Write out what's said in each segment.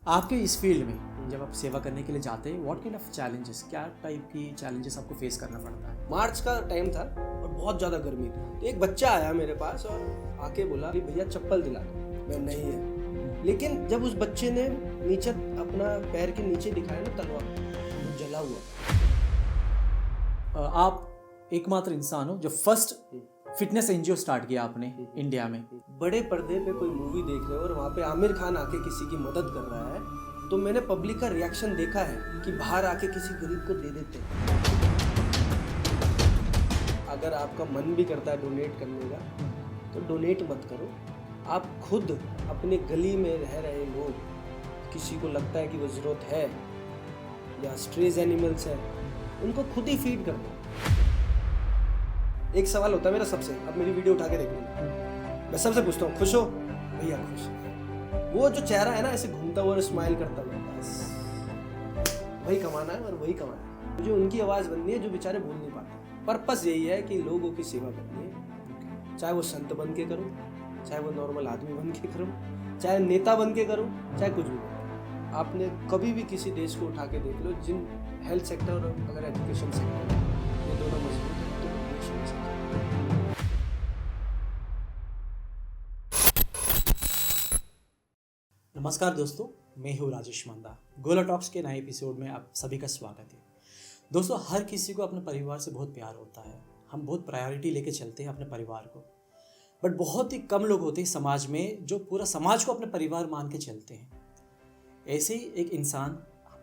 आपके इस फील्ड में जब आप सेवा करने के लिए जाते हैं, व्हाट काइंड ऑफ चैलेंजेस, क्या टाइप की चैलेंजेस आपको फेस करना पड़ता है? मार्च का टाइम था और बहुत ज़्यादा गर्मी थी। तो एक बच्चा आया मेरे पास और आके बोला कि भैया चप्पल दिला दो। मैं नहीं है, लेकिन जब उस बच्चे ने नीचे अपना पैर के नीचे दिखाया ना तलवा, वो जला हुआ। आप एकमात्र इंसान हो जो फर्स्ट फिटनेस एनजीओ स्टार्ट किया आपने इंडिया में। बड़े पर्दे पे कोई मूवी देख रहे हो और वहाँ पे आमिर खान आके किसी की मदद कर रहा है, तो मैंने पब्लिक का रिएक्शन देखा है कि बाहर आके किसी गरीब को दे देते हैं। अगर आपका मन भी करता है डोनेट करने का, तो डोनेट मत करो। आप खुद अपने गली में रह रहे लोग, किसी को लगता है कि वो ज़रूरत है या स्ट्रेज एनिमल्स है, उनको खुद ही फीड कर दो। एक सवाल होता है मेरा सबसे, अब मेरी वीडियो उठा के देख लो, मैं सबसे पूछता हूँ खुश हो भैया? खुश। वो जो चेहरा है ना ऐसे घूमता हुआ और स्माइल करता हुआ, बस वही कमाना है और वही कमाना है। मुझे उनकी आवाज़ बननी है जो बेचारे बोल नहीं पाते। पर्पस यही है कि लोगों की सेवा करनी है, चाहे वो संत बन के करो, चाहे वो नॉर्मल आदमी बन के करो, चाहे नेता बन के करो, चाहे कुछ भी करो। आपने कभी भी किसी देश को उठा के देख लो, जिन हेल्थ सेक्टर और अगर एजुकेशन सेक्टर ये दोनों मजबूत है तो देश में सकते हैं। नमस्कार दोस्तों, मैं हूँ राजेश मंदा। गोला टॉक्स के नए एपिसोड में आप सभी का स्वागत है। दोस्तों, हर किसी को अपने परिवार से बहुत प्यार होता है। हम बहुत प्रायोरिटी लेके चलते हैं अपने परिवार को, बट बहुत ही कम लोग होते हैं समाज में जो पूरा समाज को अपने परिवार मान के चलते हैं। ऐसे ही एक इंसान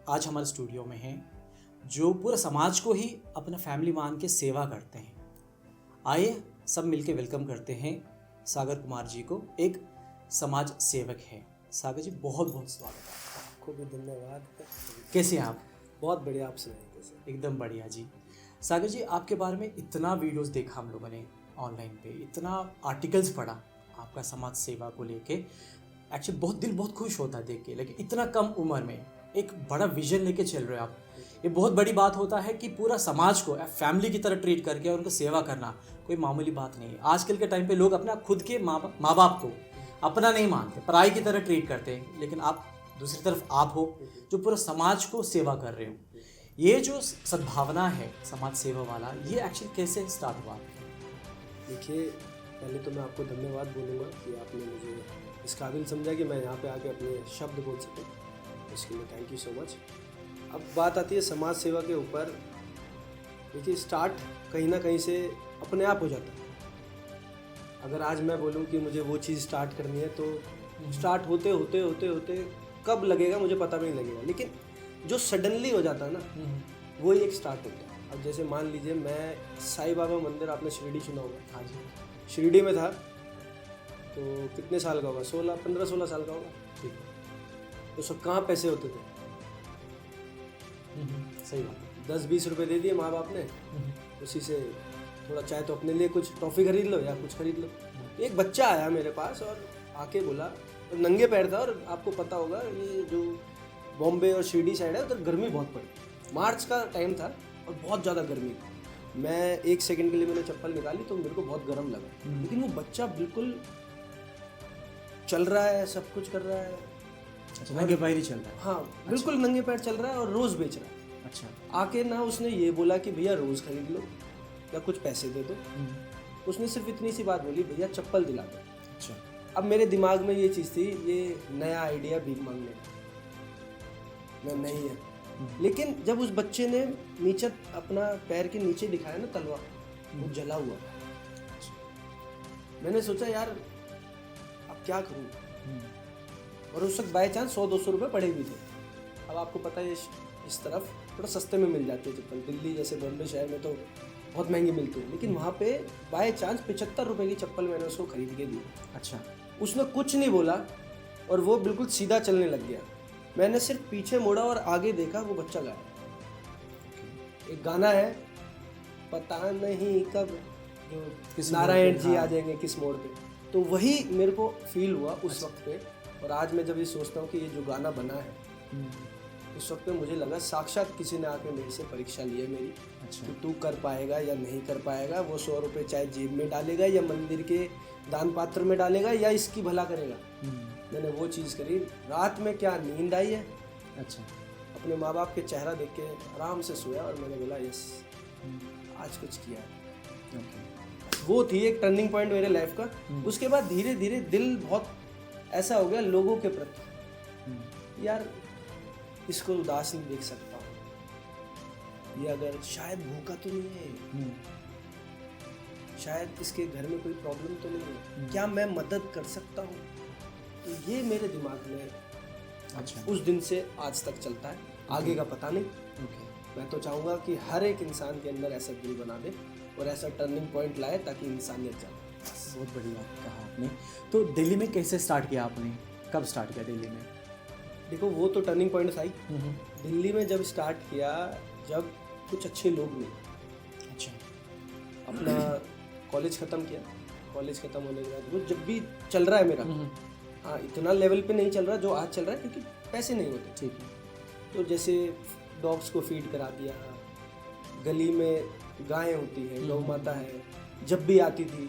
आज हमारे स्टूडियो में है जो पूरा समाज को ही अपना फैमिली मान के सेवा करते हैं। आइए सब मिलके वेलकम करते हैं सागर कुमार जी को, एक समाज सेवक है। सागर जी, बहुत बहुत स्वागत है। आपको भी धन्यवाद। कैसे हैं आप? बहुत बढ़िया। आप सुनाइए कैसे? एकदम बढ़िया जी। सागर जी, आपके बारे में इतना वीडियोस देखा हम लोगों ने ऑनलाइन पे, इतना आर्टिकल्स पढ़ा आपका समाज सेवा को लेके। एक्चुअली दिल बहुत खुश होता है देख के, लेकिन इतना कम उम्र में एक बड़ा विजन लेके चल रहे हो आप। ये बहुत बड़ी बात होता है कि पूरा समाज को फैमिली की तरह ट्रीट करके और उनको सेवा करना कोई मामूली बात नहीं है। आजकल के टाइम पे लोग अपना खुद के माँ बाप को अपना नहीं मानते, पराई की तरह ट्रीट करते हैं, लेकिन आप दूसरी तरफ आप हो जो पूरा समाज को सेवा कर रहे हो। ये जो सद्भावना है समाज सेवा वाला, ये एक्चुअली कैसे स्टार्ट हुआ? देखिए, पहले तो मैं आपको धन्यवाद बोलूँगा कि आपने मुझे इस काबिल समझा कि मैं यहाँ पे आके अपने शब्द बोल सकूँ। इसके लिए थैंक यू सो मच। अब बात आती है समाज सेवा के ऊपर। देखिए, स्टार्ट कहीं ना कहीं से अपने आप हो जाता है। अगर आज मैं बोलूँ कि मुझे वो चीज़ स्टार्ट करनी है, तो स्टार्ट होते होते होते होते कब लगेगा मुझे पता भी नहीं लगेगा, लेकिन जो सडनली हो जाता है ना, वो ही एक स्टार्ट होता है। अब जैसे मान लीजिए, मैं साईं बाबा मंदिर, आपने शिरडी सुना होगा? हाँ जी। शिरडी में था, तो कितने साल का होगा? 15-16 साल का होगा। ठीक है। तो सब कहाँ पैसे होते थे? सही बात है। 10-20 रुपये दे दिए माँ बाप ने, उसी से थोड़ा चाहे तो अपने लिए कुछ टॉफ़ी खरीद लो या कुछ खरीद लो। एक बच्चा आया मेरे पास और आके बोला, तो नंगे पैर था, और आपको पता होगा ये जो बॉम्बे और शिरडी साइड है उधर गर्मी बहुत पड़ी। मार्च का टाइम था और बहुत ज़्यादा गर्मी थी। मैं 1 सेकंड के लिए मैंने चप्पल निकाली तो मेरे को बहुत गर्म लगा, लेकिन वो बच्चा बिल्कुल चल रहा है, सब कुछ कर रहा है। अच्छा, नंगे पैर ही चल रहा है? हाँ, बिल्कुल नंगे पैर चल रहा है और रोज़ बेच रहा है। अच्छा। आके ना उसने ये बोला कि भैया रोज़ खरीद लो या कुछ पैसे दे दो। उसने सिर्फ इतनी सी बात बोली, भैया चप्पल दिला दो। अच्छा। अब मेरे दिमाग में ये चीज़ थी, ये नया आइडिया भीख मांगने का। मैं नहीं है, लेकिन जब उस बच्चे ने नीचे अपना पैर के नीचे दिखाया ना तलवा, वो जला हुआ था। मैंने सोचा यार अब क्या करूँ, और उस वक्त बाई चांस 100-200 रुपये पड़े भी थे। अब आपको पता है इस तरफ थोड़ा सस्ते में मिल जाती है चप्पल। दिल्ली जैसे बॉम्बे शहर में तो बहुत महंगी मिलती है, लेकिन वहाँ पे बाय चांस 75 रुपये की चप्पल मैंने उसको खरीद के दी। अच्छा। उसने उसने कुछ नहीं बोला और वो बिल्कुल सीधा चलने लग गया। मैंने सिर्फ पीछे मुड़ा और आगे देखा, वो बच्चा गाया। एक गाना है, पता नहीं कब जो नारायण जी आ जाएंगे किस मोड़ पे, तो वही मेरे को फील हुआ उस वक्त पे। और आज मैं जब ये सोचता हूँ कि ये जो गाना बना है, उस वक्त पे मुझे लगा साक्षात किसी ने आके मेरे से परीक्षा ली है मेरी। अच्छा। कि तू कर पाएगा या नहीं कर पाएगा। वो 100 रुपये चाहे जेब में डालेगा या मंदिर के दान पात्र में डालेगा या इसकी भला करेगा। मैंने वो चीज़ करी। रात में क्या नींद आई है, अच्छा। अपने माँ बाप के चेहरा देख के आराम से सोया और मैंने बोला यस, आज कुछ किया है। ओके। वो थी एक टर्निंग पॉइंट मेरे लाइफ का। उसके बाद धीरे धीरे दिल बहुत ऐसा हो गया लोगों के प्रति, यार इसको उदास नहीं देख सकता हूँ, ये अगर शायद भूखा तो नहीं है, शायद इसके घर में कोई प्रॉब्लम तो नहीं है, क्या मैं मदद कर सकता हूँ। तो ये मेरे दिमाग में अच्छा। उस दिन से आज तक चलता है, आगे का पता नहीं। ओके। मैं तो चाहूँगा कि हर एक इंसान के अंदर ऐसा दिल बना दे और ऐसा टर्निंग पॉइंट लाए ताकि इंसानियत जाए। बहुत बड़ी बात कहा आपने। तो दिल्ली में कैसे स्टार्ट किया आपने, कब स्टार्ट किया दिल्ली में? देखो वो तो टर्निंग पॉइंट था ही। दिल्ली में जब स्टार्ट किया, जब कुछ अच्छे लोग मिले। अच्छा। अपना कॉलेज ख़त्म किया, कॉलेज ख़त्म होने के बाद वो जब भी चल रहा है मेरा, हाँ इतना लेवल पे नहीं चल रहा जो आज चल रहा है क्योंकि पैसे नहीं होते। ठीक है। तो जैसे डॉग्स को फीड करा दिया, गली में गायें होती है, गौ माता है, जब भी आती थी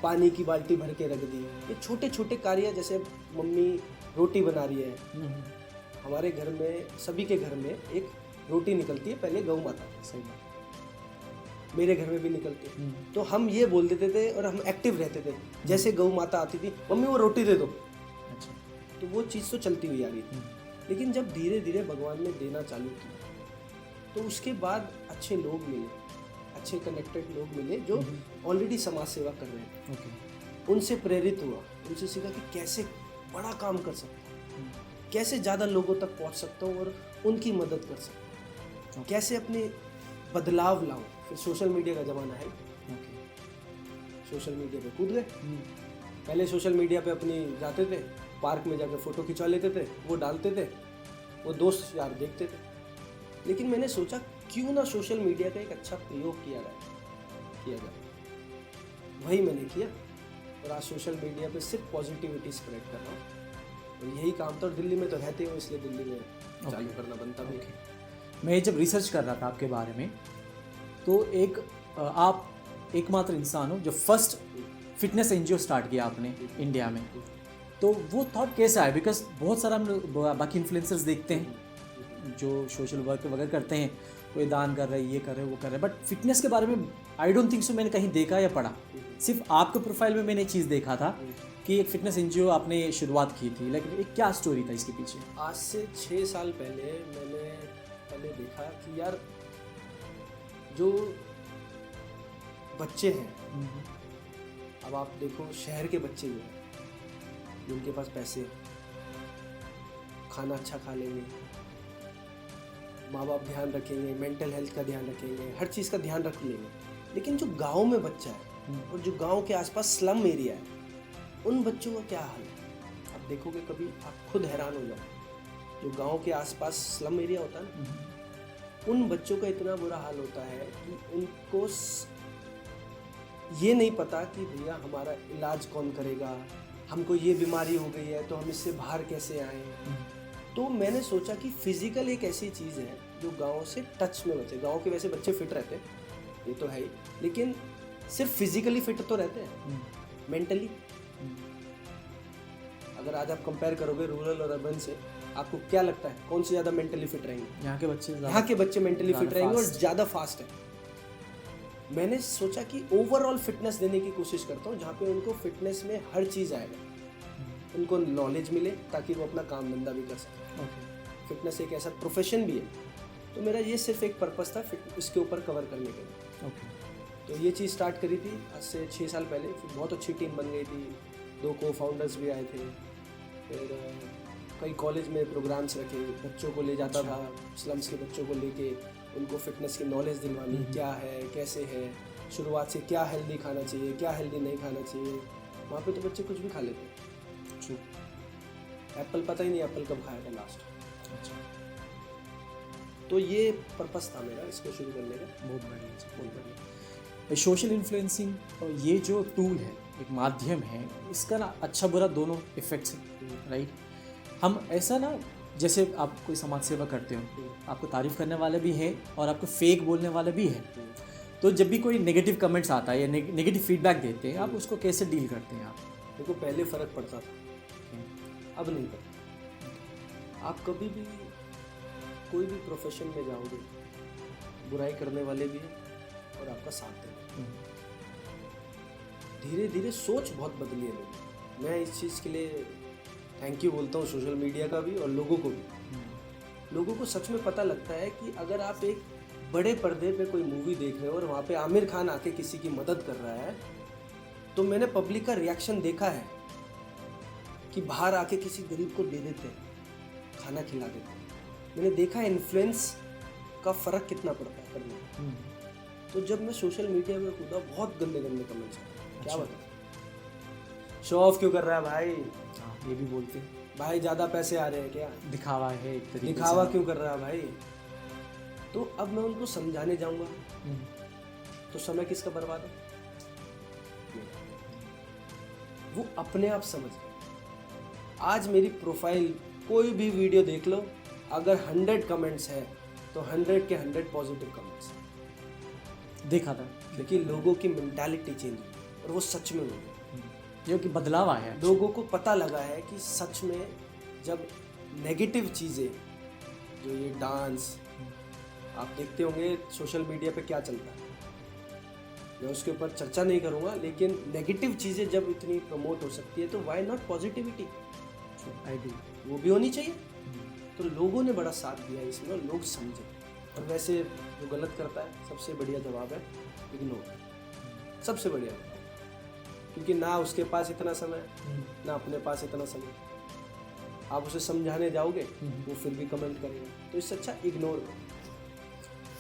पानी की बाल्टी भर के रख दी। ये छोटे छोटे कार्य, जैसे मम्मी रोटी बना रही है, हमारे घर में सभी के घर में एक रोटी निकलती है, पहले गौ माता, सही बात। मेरे घर में भी निकलती है। तो हम ये बोल देते थे और हम एक्टिव रहते थे। जैसे गौ माता आती थी, मम्मी वो रोटी दे दो। अच्छा। तो वो चीज़ तो चलती हुई आ रही थी। लेकिन जब धीरे धीरे भगवान ने देना चालू किया, तो उसके बाद अच्छे लोग मिले, अच्छे कनेक्टेड लोग मिले जो ऑलरेडी समाज सेवा कर रहे हैं। ओके। उनसे प्रेरित हुआ, उनसे सीखा कि कैसे बड़ा काम कर सकता हूँ, कैसे ज़्यादा लोगों तक पहुँच सकता हूँ और उनकी मदद कर सकता हूँ, कैसे अपने बदलाव लाऊं। फिर सोशल मीडिया का ज़माना है, ओके। सोशल मीडिया पे कूद गए। पहले सोशल मीडिया पे अपनी जाते थे, पार्क में जाकर फ़ोटो खिंचवा लेते थे, वो डालते थे, वो दोस्त यार देखते थे। लेकिन मैंने सोचा क्यों ना सोशल मीडिया का एक अच्छा प्रयोग किया जाए। वही मैंने किया और आज सोशल मीडिया पे सिर्फ पॉजिटिविटी स्प्रेड कर रहा हूँ और यही काम था। और दिल्ली में तो रहते हो, इसलिए दिल्ली में चालू करना बनता भी। मैं जब रिसर्च कर रहा था आपके बारे में, तो आप एकमात्र इंसान हो जो फर्स्ट फिटनेस एनजीओ स्टार्ट किया आपने इंडिया में। तो वो थॉट कैसे आया? बिकॉज बहुत सारा हम लोग बाकी इन्फ्लुएंसर्स देखते हैं जो सोशल वर्क वगैरह करते हैं, कोई दान कर रहे हैं, ये कर रहे हैं, वो कर रहे हैं, बट फिटनेस के बारे में आई डोंट थिंक सो मैंने कहीं देखा या पढ़ा। सिर्फ आपके प्रोफाइल में मैंने एक चीज़ देखा था कि एक फिटनेस एनजीओ आपने शुरुआत की थी, लेकिन एक क्या स्टोरी था इसके पीछे? आज से 6 साल पहले मैंने देखा कि यार जो बच्चे हैं, अब आप देखो शहर के बच्चे जो हैं, जिनके पास पैसे, खाना अच्छा खा लेंगे, माँ बाप ध्यान रखेंगे, मेंटल हेल्थ का ध्यान रखेंगे, हर चीज़ का ध्यान रख लेंगे। लेकिन जो गांव में बच्चा है और जो गांव के आसपास स्लम एरिया है, उन बच्चों का क्या हाल है? आप देखोगे कभी, आप खुद हैरान हो जाओ। जो गांव के आसपास स्लम एरिया होता है ना, उन बच्चों का इतना बुरा हाल होता है कि उनको ये नहीं पता कि भैया हमारा इलाज कौन करेगा, हमको ये बीमारी हो गई है तो हम इससे बाहर कैसे आएँ। तो मैंने सोचा कि फिजिकल एक ऐसी चीज़ है जो गांव से टच में बचे। गांव के वैसे बच्चे फिट रहते हैं, ये तो है ही, लेकिन सिर्फ फिजिकली फिट तो रहते हैं, मेंटली अगर आज आप कंपेयर करोगे रूरल और अर्बन से, आपको क्या लगता है कौन से ज़्यादा मेंटली फिट रहेंगे? यहाँ के बच्चे मेंटली फिट रहेंगे और ज़्यादा फास्ट है। मैंने सोचा कि ओवरऑल फिटनेस देने की कोशिश करता हूँ, जहाँ पे उनको फिटनेस में हर चीज़ आएगा, उनको नॉलेज मिले ताकि वो अपना काम धंधा भी कर सकें। फिटनेस एक ऐसा प्रोफेशन भी है, तो मेरा ये सिर्फ एक पर्पस था इसके ऊपर कवर करने के लिए। तो ये चीज़ स्टार्ट करी थी आज से 6 साल पहले। फिर बहुत अच्छी टीम बन गई थी, 2 को-फाउंडर्स भी आए थे। फिर कई कॉलेज में प्रोग्राम्स रखे, बच्चों को ले जाता था, स्लम्स के बच्चों को लेके उनको फिटनेस की नॉलेज दिलवानी, क्या है कैसे है, शुरुआत से क्या हेल्दी खाना चाहिए, क्या हेल्दी नहीं खाना चाहिए। वहाँ पे तो बच्चे कुछ भी खा लेते हैं। एप्पल पता ही नहीं एप्पल कब खाया था लास्ट। अच्छा। तो ये पर्पस था मेरा इसको शुरू करने का। बहुत बढ़िया। सोशल इन्फ्लुएंसिंग और ये जो टूल है, एक माध्यम है, इसका ना अच्छा बुरा दोनों इफ़ेक्ट्स हैं, राइट? हम ऐसा ना, जैसे आप कोई समाज सेवा करते हो, आपको तारीफ़ करने वाले भी हैं और आपको फेक बोलने वाले भी हैं। तो जब भी कोई नेगेटिव कमेंट्स आता है या नेगेटिव फीडबैक देते हैं, आप उसको कैसे डील करते हैं आप? देखो पहले फ़र्क पड़ता था, अब नहीं करते। आप कभी भी कोई भी प्रोफेशन में जाओगे, बुराई करने वाले भी हैं और आपका साथ देंगे। धीरे धीरे सोच बहुत बदली है लोगों। मैं इस चीज़ के लिए थैंक यू बोलता हूँ सोशल मीडिया का भी और लोगों को भी। लोगों को सच में पता लगता है कि अगर आप एक बड़े पर्दे पे कोई मूवी देख रहे हो और वहाँ पे आमिर खान आके किसी की मदद कर रहा है, तो मैंने पब्लिक का रिएक्शन देखा है कि बाहर आके किसी गरीब को दे देते हैं, खाना खिला देते हैं। मैंने देखा है इन्फ्लुएंस का फ़र्क कितना पड़ता है करने में। तो जब मैं सोशल मीडिया में कूदा, बहुत गंदे गंदे कमेंट्स आए। क्या बताऊँ, शो ऑफ क्यों कर रहा है भाई? ये भी बोलते हैं, भाई ज़्यादा पैसे आ रहे हैं क्या? दिखावा है एक तरीके दिखावा क्यों कर रहा है भाई? तो अब मैं उनको समझाने जाऊंगा तो समय किसका बर्बाद है? वो अपने आप समझ गए। आज मेरी प्रोफाइल कोई भी वीडियो देख लो, अगर 100 कमेंट्स है तो 100 के 100 पॉजिटिव कमेंट्स हैं। देखा था क्योंकि लोगों की मेंटालिटी चेंज हुई और वो सच में हुई। जो कि बदलाव आया है। लोगों को पता लगा है कि सच में जब नेगेटिव चीज़ें, जो ये डांस, आप देखते होंगे सोशल मीडिया पे क्या चलता है, मैं उसके ऊपर चर्चा नहीं करूँगा, लेकिन नेगेटिव चीज़ें जब इतनी प्रमोट हो सकती है तो why not positivity? I do, वो भी होनी चाहिए। तो लोगों ने बड़ा साथ दिया इसमें और लोग समझे। और वैसे जो गलत करता है, सबसे बढ़िया जवाब है इग्नोर। सबसे बढ़िया जवाब, क्योंकि ना उसके पास इतना समय, ना अपने पास इतना समय। आप उसे समझाने जाओगे वो फिर भी कमेंट करेगा, तो इससे अच्छा इग्नोर करो।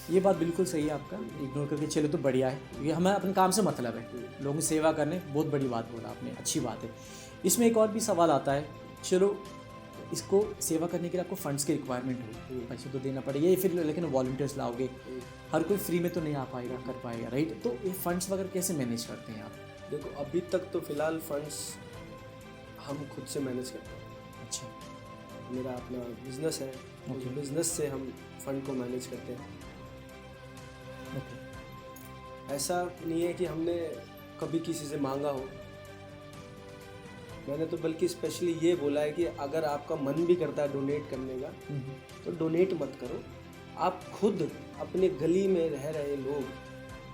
ये बात बिल्कुल सही है आपका। इग्नोर करके चलो तो बढ़िया है, ये हमें अपने काम से मतलब है। लोगों की सेवा करने, बहुत बड़ी बात बोला आपने, अच्छी बात है। इसमें एक और भी सवाल आता है, चलो इसको सेवा करने के लिए आपको फंड्स की रिक्वायरमेंट हो, पैसे तो देना पड़ेगा, ये फिर लेकिन वॉलंटियर्स लाओगे, हर कोई फ्री में तो नहीं आ पाएगा, कर पाएगा, राइट? तो ये फंड्स वगैरह कैसे मैनेज करते हैं आप? देखो, अभी तक तो फिलहाल फंड्स हम खुद से मैनेज करते हैं। अच्छा, मेरा अपना बिजनेस है, उस बिजनेस से हम फंड को मैनेज करते हैं। ओके, ऐसा नहीं है कि हमने कभी किसी से मांगा हो। मैंने तो बल्कि स्पेशली ये बोला है कि अगर आपका मन भी करता है डोनेट करने का, तो डोनेट मत करो। आप खुद अपने गली में रह रहे लोग,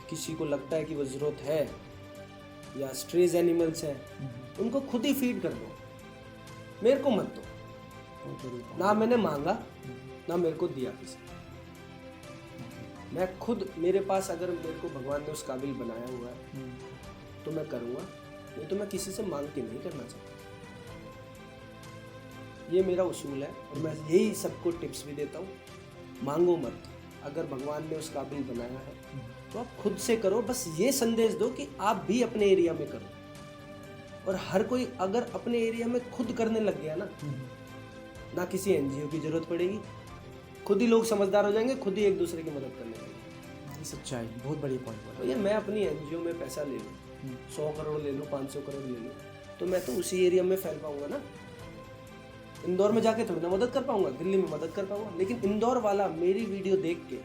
किसी को लगता है कि वो ज़रूरत है या स्ट्रेज एनिमल्स हैं, उनको खुद ही फीड कर दो, मेरे को मत दो। ना मैंने मांगा, ना मेरे को दिया किसी। मैं खुद, मेरे पास अगर मेरे को भगवान ने उस काबिल बनाया हुआ है तो मैं करूँगा, नहीं तो मैं किसी से मांग के नहीं करना चाहता। ये मेरा उसूल है और मैं यही सबको टिप्स भी देता हूँ, मांगो मत। अगर भगवान ने उस काबिल बनाया है तो आप खुद से करो। बस ये संदेश दो कि आप भी अपने एरिया में करो। और हर कोई अगर अपने एरिया में खुद करने लग गया ना किसी एनजीओ की जरूरत पड़ेगी, खुद ही लोग समझदार हो जाएंगे, खुद ही एक दूसरे की मदद करने लगेंगे। ये सच्चाई, बहुत बड़ी पॉइंट बोला। तो ये मैं अपनी एनजीओ में पैसा ले लूँ, 100 करोड़ ले लूँ, 500 करोड़ ले लूँ, तो मैं तो उसी एरिया में फैल पाऊंगा ना। इंदौर में जाके थोड़ी ना मदद कर पाऊंगा, दिल्ली में मदद कर पाऊंगा। लेकिन इंदौर वाला मेरी वीडियो देख के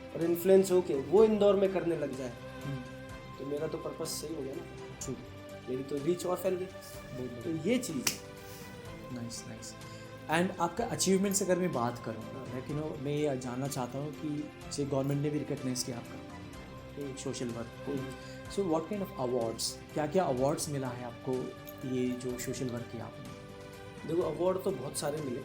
और इन्फ्लुएंस होके वो इंदौर में करने लग जाए, तो मेरा तो पर्पस सही हो गया ना, मेरी तो रीच और फैल गई। तो ये चीज़ है। Nice nice. एंड आपका अचीवमेंट से अगर मैं बात करूँ, लेकिन मैं ये जानना चाहता हूँ कि जैसे गवर्नमेंट ने भी रिकग्नाइज किया आपका सोशल वर्क को, so what kind of awards, क्या क्या अवार्ड्स मिला है आपको ये जो सोशल वर्क किया आपने? देखो, अवार्ड तो बहुत सारे मिले,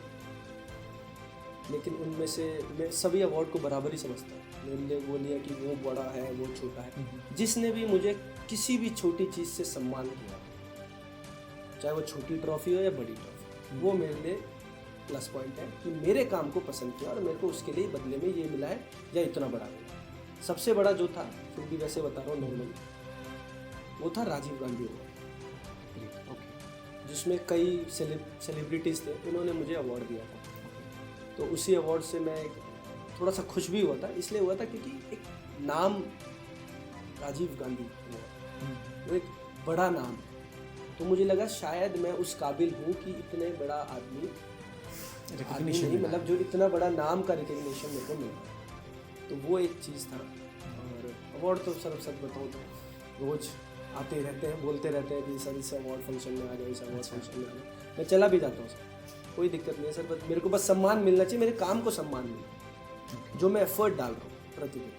लेकिन उनमें से मैं सभी अवार्ड को बराबर ही समझता हूँ। मेरे लिए वो नहीं है कि वो बड़ा है वो छोटा है। जिसने भी मुझे किसी भी छोटी चीज़ से सम्मान किया, चाहे वो छोटी ट्रॉफी हो या बड़ी ट्रॉफी, वो मेरे लिए प्लस पॉइंट है कि मेरे काम को पसंद किया और मेरे को उसके लिए बदले में ये मिला है या इतना बड़ा मिला। सबसे बड़ा जो था, फिर भी वैसे बता रहा हूँ नॉर्मली, वो था राजीव गांधी अवार्ड, जिसमें कई सेलिब्रिटीज़ थे, उन्होंने मुझे अवार्ड दिया था। तो उसी अवार्ड से मैं थोड़ा सा खुश भी हुआ था। इसलिए हुआ था क्योंकि एक नाम राजीव गांधी अवार्ड, वो एक बड़ा नाम है। तो मुझे लगा शायद मैं उस काबिल हूँ कि इतने बड़ा आदमी नहीं, मतलब जो इतना बड़ा नाम का रिकग्निशन मेरे को मिला। तो वो एक चीज़ था। और अवार्ड तो सच बताऊँ तो रोज़ आते रहते हैं, बोलते रहते हैं कि सर इस अवार्ड फंक्शन में आ जाओ, इस अवार्ड फंक्शन में आ जाओ। मैं चला भी जाता हूँ सर, कोई दिक्कत नहीं है सर, बस मेरे को बस सम्मान मिलना चाहिए, मेरे काम को सम्मान मिले, जो मैं एफर्ट डाल रहा हूँ प्रतिदिन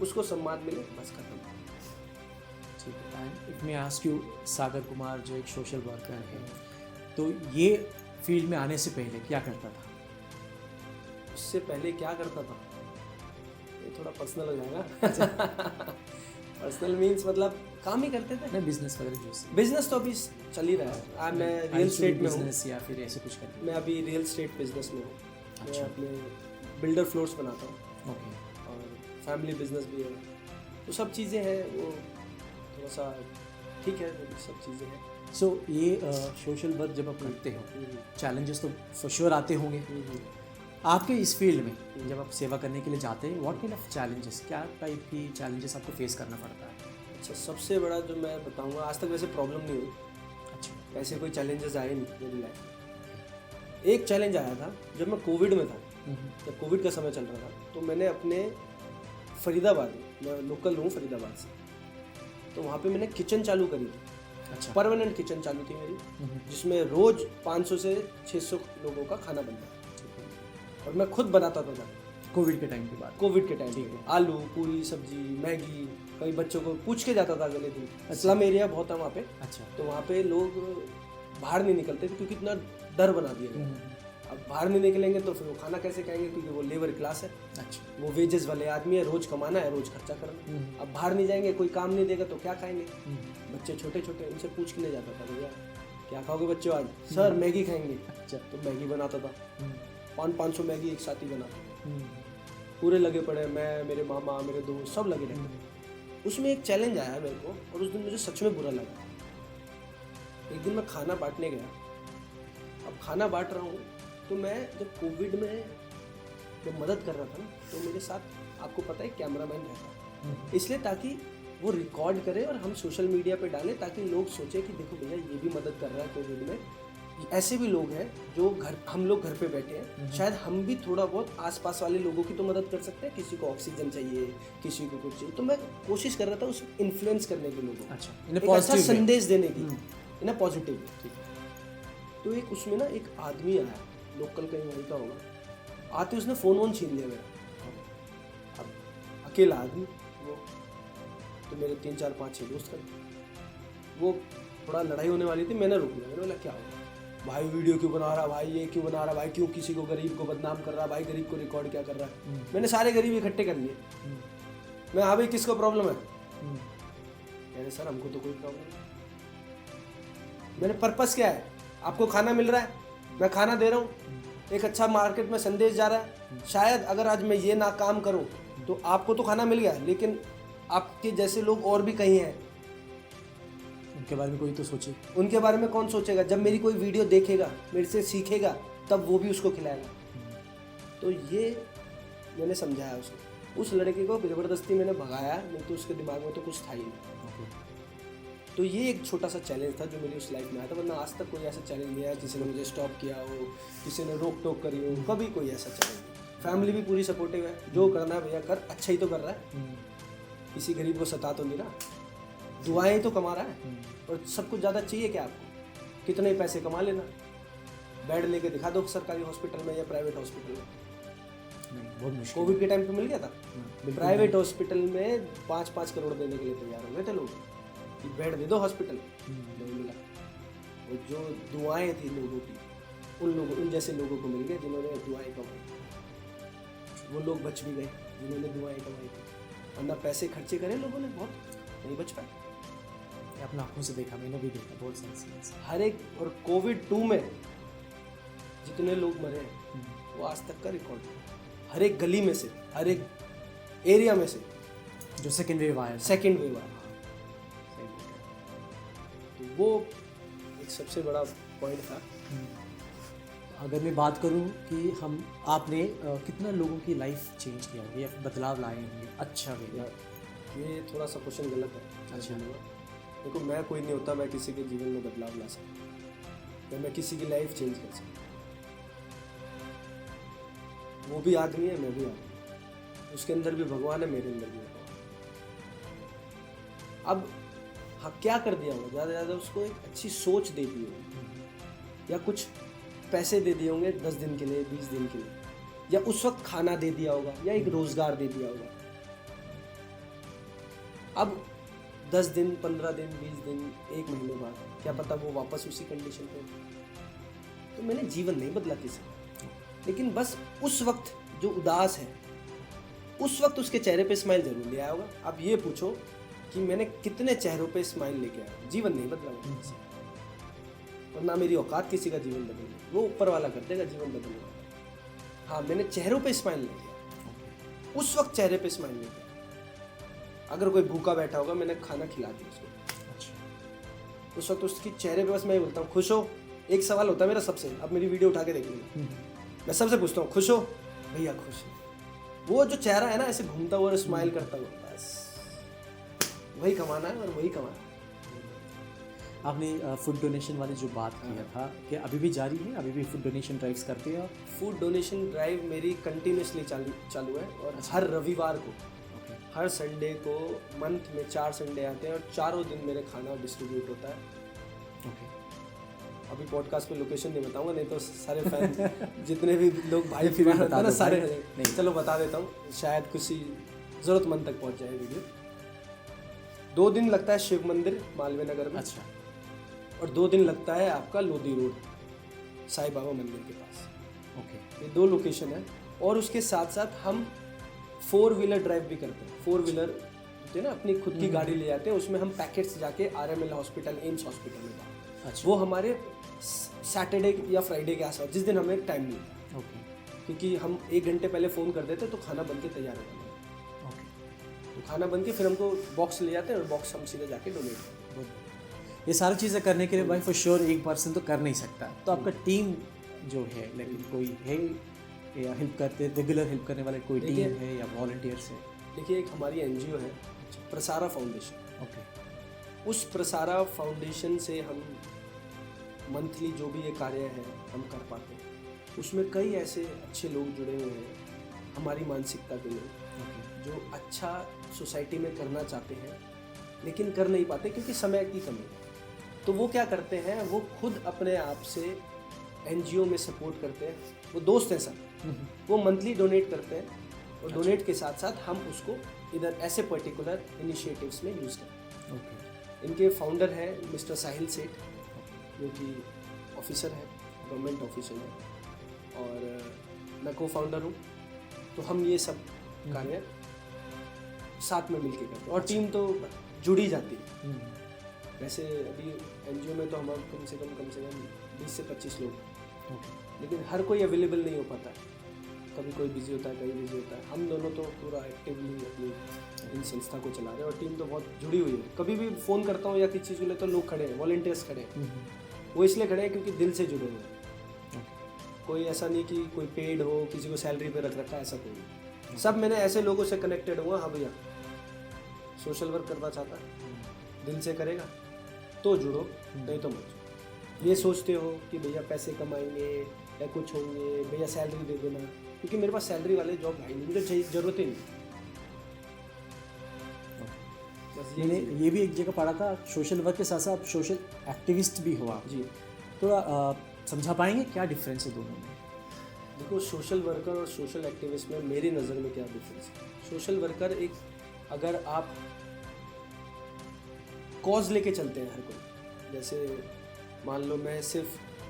उसको सम्मान मिले, बस खत्म। ठीक है। एंड इफ मैं आस्क यू, सागर कुमार जो एक सोशल वर्कर है, तो ये फील्ड में आने से पहले क्या करता था? उससे पहले क्या करता था, ये थोड़ा पर्सनल हो जाएगा। पर्सनल मीन्स मतलब काम ही करते थे। मैं बिजनेस वगैरह जो बिजनेस तो अभी चल ही रहा है, मैं रियल स्टेट में हूँ। बिजनेस या फिर ऐसे कुछ करते? मैं अभी रियल स्टेट बिजनेस में हूँ। अच्छा। मैं अपने बिल्डर फ्लोर्स बनाता हूँ। ओके। और फैमिली बिजनेस भी है, तो सब चीज़ें हैं, वो थोड़ा सा ठीक है, वो सब चीज़ें हैं। सो ये सोशल वर्क जब आप करते हो, चैलेंजेस तो फॉर श्योर आते होंगे आपके इस फील्ड में। जब आप सेवा करने के लिए जाते हैं, व्हाट काइंड ऑफ चैलेंजेस, क्या टाइप की चैलेंजेस आपको फेस करना पड़ता है? अच्छा, सबसे बड़ा जो मैं बताऊंगा, आज तक वैसे प्रॉब्लम नहीं हुई, अच्छा। ऐसे कोई चैलेंजेस आए नहीं मेरी लाइफ में। एक चैलेंज आया था जब मैं कोविड में था, जब कोविड का समय चल रहा था, तो मैंने अपने फरीदाबाद में, मैं लोकल हूँ फरीदाबाद से, तो वहाँ पे मैंने किचन चालू करी थी। अच्छा। परमानेंट किचन चालू थी मेरी, जिसमें रोज 500 से 600 लोगों का खाना बनता है, और मैं खुद बनाता था। कोविड के टाइम के बाद? कोविड के टाइम पे आलू पूरी सब्जी मैगी, कई बच्चों को पूछ के जाता था अगले दिन। स्लम एरिया बहुत है वहाँ पे। अच्छा। तो वहाँ पे लोग बाहर नहीं निकलते थे क्योंकि इतना डर बना दिया गया। अब बाहर नहीं निकलेंगे तो फिर वो खाना कैसे खाएंगे, क्योंकि वो लेबर क्लास है। अच्छा। वो वेजेस वाले आदमी है, रोज कमाना है, रोज खर्चा करना। अब बाहर नहीं जाएंगे, कोई काम नहीं देगा तो क्या खाएंगे। बच्चे छोटे छोटे, उनसे पूछ के ले जाता था, भैया क्या खाओगे बच्चों आज? सर मैगी खाएंगे। अच्छा। तो मैगी बनाता था, 500 मैगी एक साथ ही बना, पूरे लगे पड़े, मैं, मेरे मामा, मेरे दोस्त सब लगे रहते। उसमें एक चैलेंज आया मेरे को, और उस दिन मुझे सच में बुरा लगा। एक दिन मैं खाना बांटने गया, अब खाना बांट रहा हूँ, तो मैं जब कोविड में जब मदद कर रहा था ना, तो मेरे साथ आपको पता है कैमरामैन रहता है, इसलिए ताकि वो रिकॉर्ड करे और हम सोशल मीडिया पे डालें, ताकि लोग सोचे कि देखो भैया ये भी मदद कर रहा है कोविड में। ऐसे भी लोग हैं जो हम लोग घर पे बैठे हैं, शायद हम भी थोड़ा बहुत आसपास वाले लोगों की तो मदद कर सकते हैं। किसी को ऑक्सीजन चाहिए, किसी को कुछ चाहिए, तो मैं कोशिश कर रहा था उसे इन्फ्लुएंस करने के लोगों को। अच्छा। एक अच्छा संदेश देने की, इन अ पॉजिटिव। तो एक उसमें ना एक आदमी आया, लोकल कहीं वहीं का होगा, आते उसने फ़ोन छीन लिया मेरा। अब अकेला आदमी वो, तो मेरे 3 4 5 6 दोस्त थे, वो थोड़ा लड़ाई होने वाली थी, मैंने रोक लिया। मैंने बोला क्या हुआ भाई, वीडियो क्यों बना रहा भाई, ये क्यों बना रहा भाई, क्यों किसी को गरीब को बदनाम कर रहा भाई, गरीब को रिकॉर्ड क्या कर रहा है। मैंने सारे गरीब इकट्ठे कर लिए। मैं, हाँ भाई किसको प्रॉब्लम है? मैंने, सर हमको तो कोई प्रॉब्लम नहीं। मैंने, पर्पस क्या है? आपको खाना मिल रहा है, मैं खाना दे रहा हूँ, एक अच्छा मार्केट में संदेश जा रहा है। शायद अगर आज मैं ये ना काम करूँ तो आपको तो खाना मिल गया, लेकिन आपके जैसे लोग और भी कहीं हैं, उनके बारे में कोई तो सोचे। उनके बारे में कौन सोचेगा? जब मेरी कोई वीडियो देखेगा, मेरे से सीखेगा, तब वो भी उसको खिलाएगा। तो ये मैंने समझाया उसको। उस लड़के को ज़बरदस्ती मैंने भगाया, नहीं तो उसके दिमाग में तो कुछ था ही नहीं। तो ये एक छोटा सा चैलेंज था जो मेरी उस लाइफ में आया था, वरना आज तक कोई ऐसा चैलेंज नहीं आया किसी ने मुझे स्टॉप किया हो, किसी ने रोक टोक करी हो, कभी कोई ऐसा चैलेंज नहीं। फैमिली भी पूरी सपोर्टिव है, जो करना है भैया कर, अच्छा ही तो कर रहा है, किसी गरीब को सता तो नहीं रहा, दुआएं तो कमा रहा है। और सब कुछ ज़्यादा चाहिए क्या आपको? कितने पैसे कमा लेना, बेड लेके दिखा दो सरकारी हॉस्पिटल में या प्राइवेट हॉस्पिटल में। बहुत मुश्किल। कोविड के टाइम पे मिल गया था, प्राइवेट हॉस्पिटल में 5-5 करोड़ देने के लिए तैयार हो गए थे लोग कि बेड दे दो हॉस्पिटल, नहीं मिला। और जो दुआएं थी लोगों की, उन जैसे लोगों को मिल गए जिन्होंने दुआएं कमाई। वो लोग बच भी गए जिन्होंने दुआएं कमाई थी, वरना पैसे खर्चे करे लोगों ने बहुत, नहीं बच पाए। अपना आंखों से देखा, मैंने भी देखा बहुत सारे सीन्स। हर एक, और कोविड 2 में जितने लोग मरे हैं वो आज तक का रिकॉर्ड है। हर एक गली में से, हर एक एरिया में से, जो सेकेंड वेव आया। तो वो एक सबसे बड़ा पॉइंट था। अगर मैं बात करूं कि आपने कितना लोगों की लाइफ चेंज किया होगा या बदलाव लाए होंगे, अच्छा वे? ये थोड़ा सा क्वेश्चन गलत है। अच्छा। देखो, मैं कोई नहीं होता मैं किसी के जीवन में बदलाव ला सकता, या मैं किसी की लाइफ चेंज कर सकता। वो भी आदमी है, मैं भी आदमी, उसके अंदर भी भगवान है, मेरे अंदर भी भगवान। अब हाँ, क्या कर दिया होगा, ज़्यादा से ज़्यादा उसको एक अच्छी सोच दे दी होगी या कुछ पैसे दे दिए होंगे 10 दिन के लिए, 20 दिन के लिए, या उस वक्त खाना दे दिया होगा या एक रोजगार दे दिया होगा। अब 10 दिन, 15 दिन, 20 दिन, 1 महीने बाद क्या पता वो वापस उसी कंडीशन पे हो। तो मैंने जीवन नहीं बदला किसी का, लेकिन बस उस वक्त जो उदास है, उस वक्त उसके चेहरे पे स्माइल जरूर ले आया होगा। अब ये पूछो कि मैंने कितने चेहरों पे स्माइल लेके आया, जीवन नहीं बदला मैंने किसी का। और ना मेरी औकात किसी का जीवन बदलने, वो ऊपर वाला कर देगा जीवन बदलने। हाँ, मैंने चेहरों पे स्माइल ले लिया, उस वक्त चेहरे पे स्माइल ले लिया। अगर कोई भूखा बैठा होगा, मैंने खाना खिला दिया उसको, उस वक्त उसके चेहरे पे बस मैं बोलता हूँ खुश हो। एक सवाल होता है मेरा सबसे, अब मेरी वीडियो उठा के देख लो, मैं सबसे पूछता हूँ खुश हो भैया, खुश है। वो जो चेहरा है ना ऐसे घूमता हुआ और स्माइल करता हुआ, बस वही कमाना है और वही कमाना है। आपने फूड डोनेशन वाली जो बात किया था, कि अभी भी जारी है, अभी भी फूड डोनेशन ड्राइव्स करते हैं आप? फूड डोनेशन ड्राइव मेरी कंटिन्यूसली चालू है, और हर रविवार को, हर संडे को, मंथ में 4 संडे आते हैं और चारों दिन मेरे खाना डिस्ट्रीब्यूट होता है। अभी पॉडकास्ट पे लोकेशन नहीं बताऊंगा, नहीं तो सारे फैन जितने भी लोग भाई फिर बता ना सारे नहीं, चलो बता देता हूँ, शायद किसी ज़रूरतमंद तक पहुँच जाए वीडियो। 2 दिन लगता है शिव मंदिर मालवीय नगर में, अच्छा, और 2 दिन लगता है आपका लोधी रोड साईं बाबा मंदिर के पास। ओके, ये 2 लोकेशन है। और उसके साथ साथ हम 4 व्हीलर ड्राइव भी करते हैं। 4 व्हीलर होते हैं ना, अपनी खुद की गाड़ी ले जाते हैं, उसमें हम पैकेट्स जाके RML हॉस्पिटल, एम्स हॉस्पिटल में जाते हैं। वो हमारे सैटरडे या फ्राइडे के आसपास, जिस दिन हमें टाइम मिलता है, क्योंकि हम 1 घंटे पहले फ़ोन कर देते तो खाना बन के तैयार हो जाता है। तो खाना बन के फिर हमको बॉक्स ले जाते हैं और बॉक्स हम सीधे जाके डोनेट करते हैं। ये सारी चीज़ें करने के लिए भाई फॉर श्योर एक पर्सन तो कर नहीं सकता, तो आपका टीम जो है, लेकिन कोई है या हेल्प करते, रेगुलर हेल्प करने वाले कोई टीम है या वॉलंटियर्स है? देखिए, एक हमारी NGO है प्रसारा फाउंडेशन। ओके, उस प्रसारा फाउंडेशन से हम मंथली जो भी ये कार्य है हम कर पाते हैं। उसमें कई ऐसे अच्छे लोग जुड़े हुए हैं, हमारी मानसिकता के लोग, जो अच्छा सोसाइटी में करना चाहते हैं लेकिन कर नहीं पाते क्योंकि समय की कमी है। तो वो क्या करते हैं, वो खुद अपने आप से NGO में सपोर्ट करते हैं। वो दोस्त हैं सब, वो मंथली डोनेट करते हैं, और डोनेट के साथ साथ हम उसको इधर ऐसे पर्टिकुलर इनिशिएटिव्स में यूज़ करते हैं। इनके फाउंडर हैं मिस्टर साहिल सेठ, जो कि ऑफिसर है, गवर्नमेंट ऑफिसर है, और मैं को-फाउंडर हूँ। तो हम ये सब कार्य साथ में मिलके करते हैं, और टीम तो जुड़ी जाती है। वैसे अभी NGO में तो हमारे कम से कम 20 से 25 लोग, लेकिन हर कोई अवेलेबल नहीं हो पाता है। कभी कोई बिजी होता है, कभी बिजी होता है। हम दोनों तो पूरा एक्टिवली अपनी इन संस्था को चला रहे हैं, और टीम तो बहुत जुड़ी हुई है। कभी भी फ़ोन करता हूँ या किसी चीज़ को ले, तो लोग खड़े हैं, वॉलंटियर्स खड़े हैं। वो इसलिए खड़े हैं क्योंकि दिल से जुड़े हुए हैं। कोई ऐसा नहीं कि कोई पेड हो, किसी को सैलरी पे रख रखा है, ऐसा कोई नहीं। सब मैंने ऐसे लोगों से कनेक्टेड हुआ। हाँ भैया, सोशल वर्क करना चाहता है, दिल से करेगा तो जुड़ो, नहीं तो मत जुड़ो। ये सोचते हो कि भैया पैसे कमाएंगे या कुछ होंगे, भैया सैलरी दे देना, क्योंकि मेरे पास सैलरी वाले जॉब भाई नहीं, मुझे चाहिए, ज़रूरत ही नहीं। बस मैंने ये भी एक जगह पढ़ा था, सोशल वर्क के साथ साथ आप सोशल एक्टिविस्ट भी हो आप। जी, थोड़ा समझा पाएंगे क्या डिफरेंस है दोनों में? देखो, सोशल वर्कर और सोशल एक्टिविस्ट में मेरी नज़र में क्या डिफरेंस है। सोशल वर्कर एक, अगर आप कॉज लेके चलते हैं हर कोई, जैसे मान लो मैं सिर्फ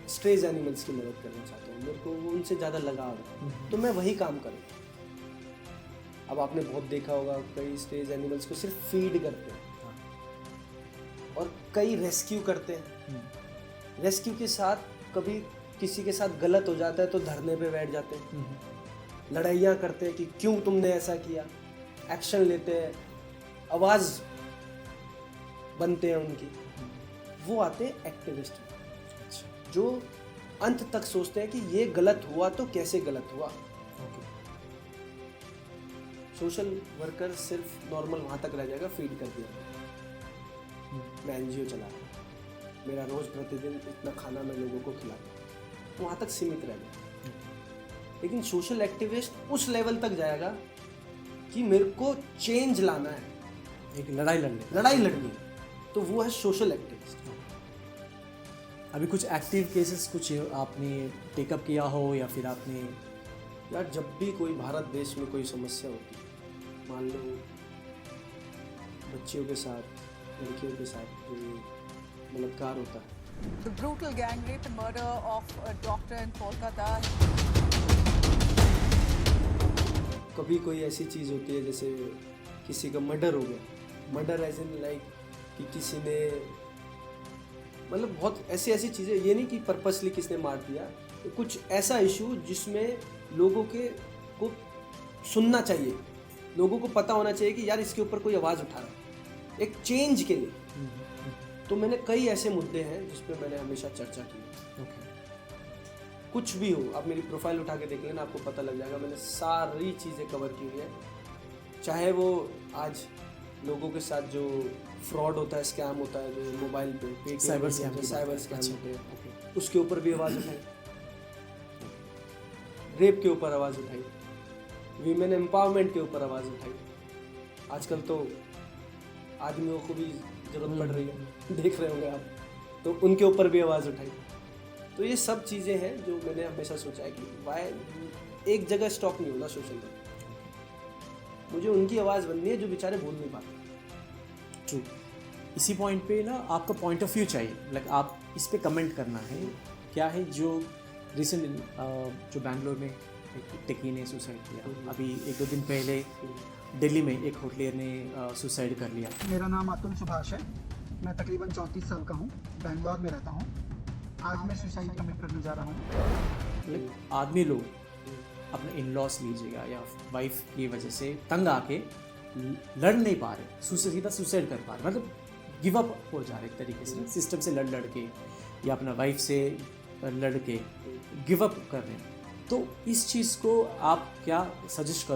स्ट्रेज एनिमल्स की मदद करना चाहता हूँ, मेरे को उनसे ज़्यादा लगाव है, तो मैं वही काम करूँगा। अब आपने बहुत देखा होगा, कई स्ट्रेज एनिमल्स को सिर्फ फीड करते हैं, और कई रेस्क्यू करते हैं। रेस्क्यू के साथ कभी किसी के साथ गलत हो जाता है तो धरने पे बैठ जाते हैं, लड़ाइयाँ करते हैं कि क्यों तुमने ऐसा किया, एक्शन लेते हैं, आवाज़ बनते हैं उनकी। वो आते हैं एक्टिविस्ट, जो अंत तक सोचते हैं कि ये गलत हुआ तो कैसे गलत हुआ। सोशल वर्कर सिर्फ नॉर्मल वहाँ तक रह जाएगा, फीड कर दिया, मैं NGO चला रहा हूँ, मेरा रोज़ प्रतिदिन इतना खाना मैं लोगों को खिलाता हूँ, वहाँ तक सीमित रह जाएगा। लेकिन सोशल एक्टिविस्ट उस लेवल तक जाएगा कि मेरे को चेंज लाना है, एक लड़ाई लड़नी है, तो वो है सोशल एक्टिविस्ट। अभी कुछ एक्टिव केसेस कुछ आपने टेकअप किया हो या फिर आपने? यार जब भी कोई भारत देश में कोई समस्या होती है, मान लो बच्चियों के साथ, लड़कियों के साथ कोई बलात्कार होता है, The brutal gang rape and murder of a doctor in Kolkata. कभी कोई ऐसी चीज़ होती है जैसे किसी का मर्डर हो गया, मर्डर एज इन लाइक कि किसी ने मतलब बहुत ऐसी ऐसी चीज़ें, ये नहीं कि पर्पसली किसने मार दिया, तो कुछ ऐसा इशू जिसमें लोगों के को सुनना चाहिए, लोगों को पता होना चाहिए कि यार इसके ऊपर कोई आवाज़ उठा रहा है एक चेंज के लिए। तो मैंने कई ऐसे मुद्दे हैं जिस पे मैंने हमेशा चर्चा की है। कुछ भी हो, आप मेरी प्रोफाइल उठा के देख लेना, आपको पता लग जाएगा मैंने सारी चीज़ें कवर की हुई है। चाहे वो आज लोगों के साथ जो फ्रॉड होता है, स्कैम होता है, जो मोबाइल पे साइबर स्कैम होते हैं, उसके ऊपर भी आवाज़ उठाई, रेप के ऊपर आवाज़ उठाई, वीमेन एम्पावरमेंट के ऊपर आवाज़ उठाई। आजकल तो आदमियों को भी ज़रूरत पड़ रही है, देख रहे होंगे आप, तो उनके ऊपर भी आवाज़ उठाई। तो ये सब चीज़ें हैं जो मैंने हमेशा सोचा है कि वाई एक जगह स्टॉप नहीं होना सोशल मीडिया, मुझे उनकी आवाज़ बननी है जो बेचारे बोल नहीं पाते। ट्रू। इसी पॉइंट पे ना आपका पॉइंट ऑफ व्यू चाहिए, लाइक आप इस पे कमेंट करना है। क्या है जो रिसेंट जो बैंगलोर में एक टेकी ने सुसाइड किया, अभी 1-2 दिन पहले दिल्ली में एक होटलियर ने सुसाइड कर लिया। मेरा नाम अतुल सुभाष है, मैं तकरीबन 34 साल का हूँ, बैंगलोर में रहता हूँ। आज मैं सुसाइड कमिट करने जा रहा हूँ। आदमी लोग अपने इन लॉस लीजिएगा या वाइफ की वजह से तंग आके लड़ नहीं पा रहे, सीधा सुसाइड कर पा रहे, मतलब गिव अप हो जा रहे एक तरीके से, सिस्टम से लड़ के या अपना वाइफ से लड़ के गिव अप कर रहे हैं। तो इस चीज़ को आप क्या सजेस्ट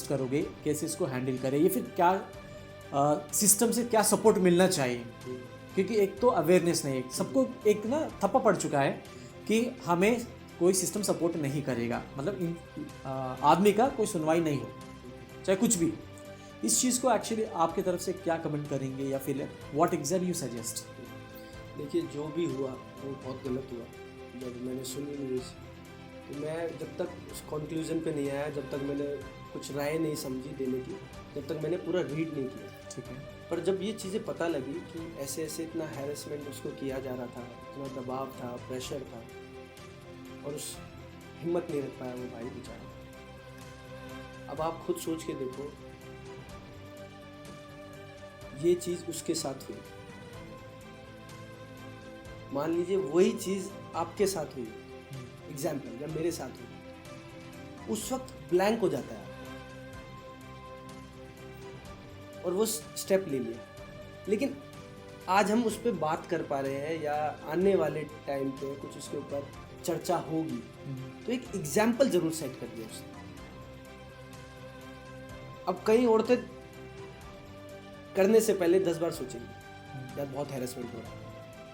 करोगे कैसे इसको हैंडल करें, या फिर क्या सिस्टम से क्या सपोर्ट मिलना चाहिए? क्योंकि एक तो अवेयरनेस नहीं है, सबको एक ना थप्पा पड़ चुका है कि हमें कोई सिस्टम सपोर्ट नहीं करेगा, मतलब आदमी का कोई सुनवाई नहीं हो, चाहे कुछ भी। इस चीज़ को एक्चुअली आपकी तरफ से क्या कमेंट करेंगे, या फिर व्हाट एग्जैक्टली यू सजेस्ट? देखिए जो भी हुआ वो बहुत गलत हुआ। जब मैंने सुनी न्यूज़ तो मैं जब तक उस कंक्लूजन पे नहीं आया, जब तक मैंने कुछ राय नहीं समझी देने की, जब तक मैंने पूरा रीड नहीं किया। ठीक है। पर जब ये चीज़ें पता लगी कि ऐसे ऐसे इतना हैरेसमेंट उसको किया जा रहा था, इतना दबाव था, प्रेशर था, और उस हिम्मत नहीं रख पाया वो भाई बेचारा। अब आप खुद सोच के देखो, ये चीज़ उसके साथ हुई, मान लीजिए वही चीज़ आपके साथ हुई, एग्जाम्पल या मेरे साथ हुई, उस वक्त ब्लैंक हो जाता है और वो स्टेप ले लिया। लेकिन आज हम उस पर बात कर पा रहे हैं या आने वाले टाइम पे कुछ उसके ऊपर चर्चा होगी, तो एक एग्जाम्पल जरूर सेट कर दिया उसने। अब कई औरतें करने से पहले 10 बार सोचेंगी, यार बहुत हैरेसमेंट हो रहा है,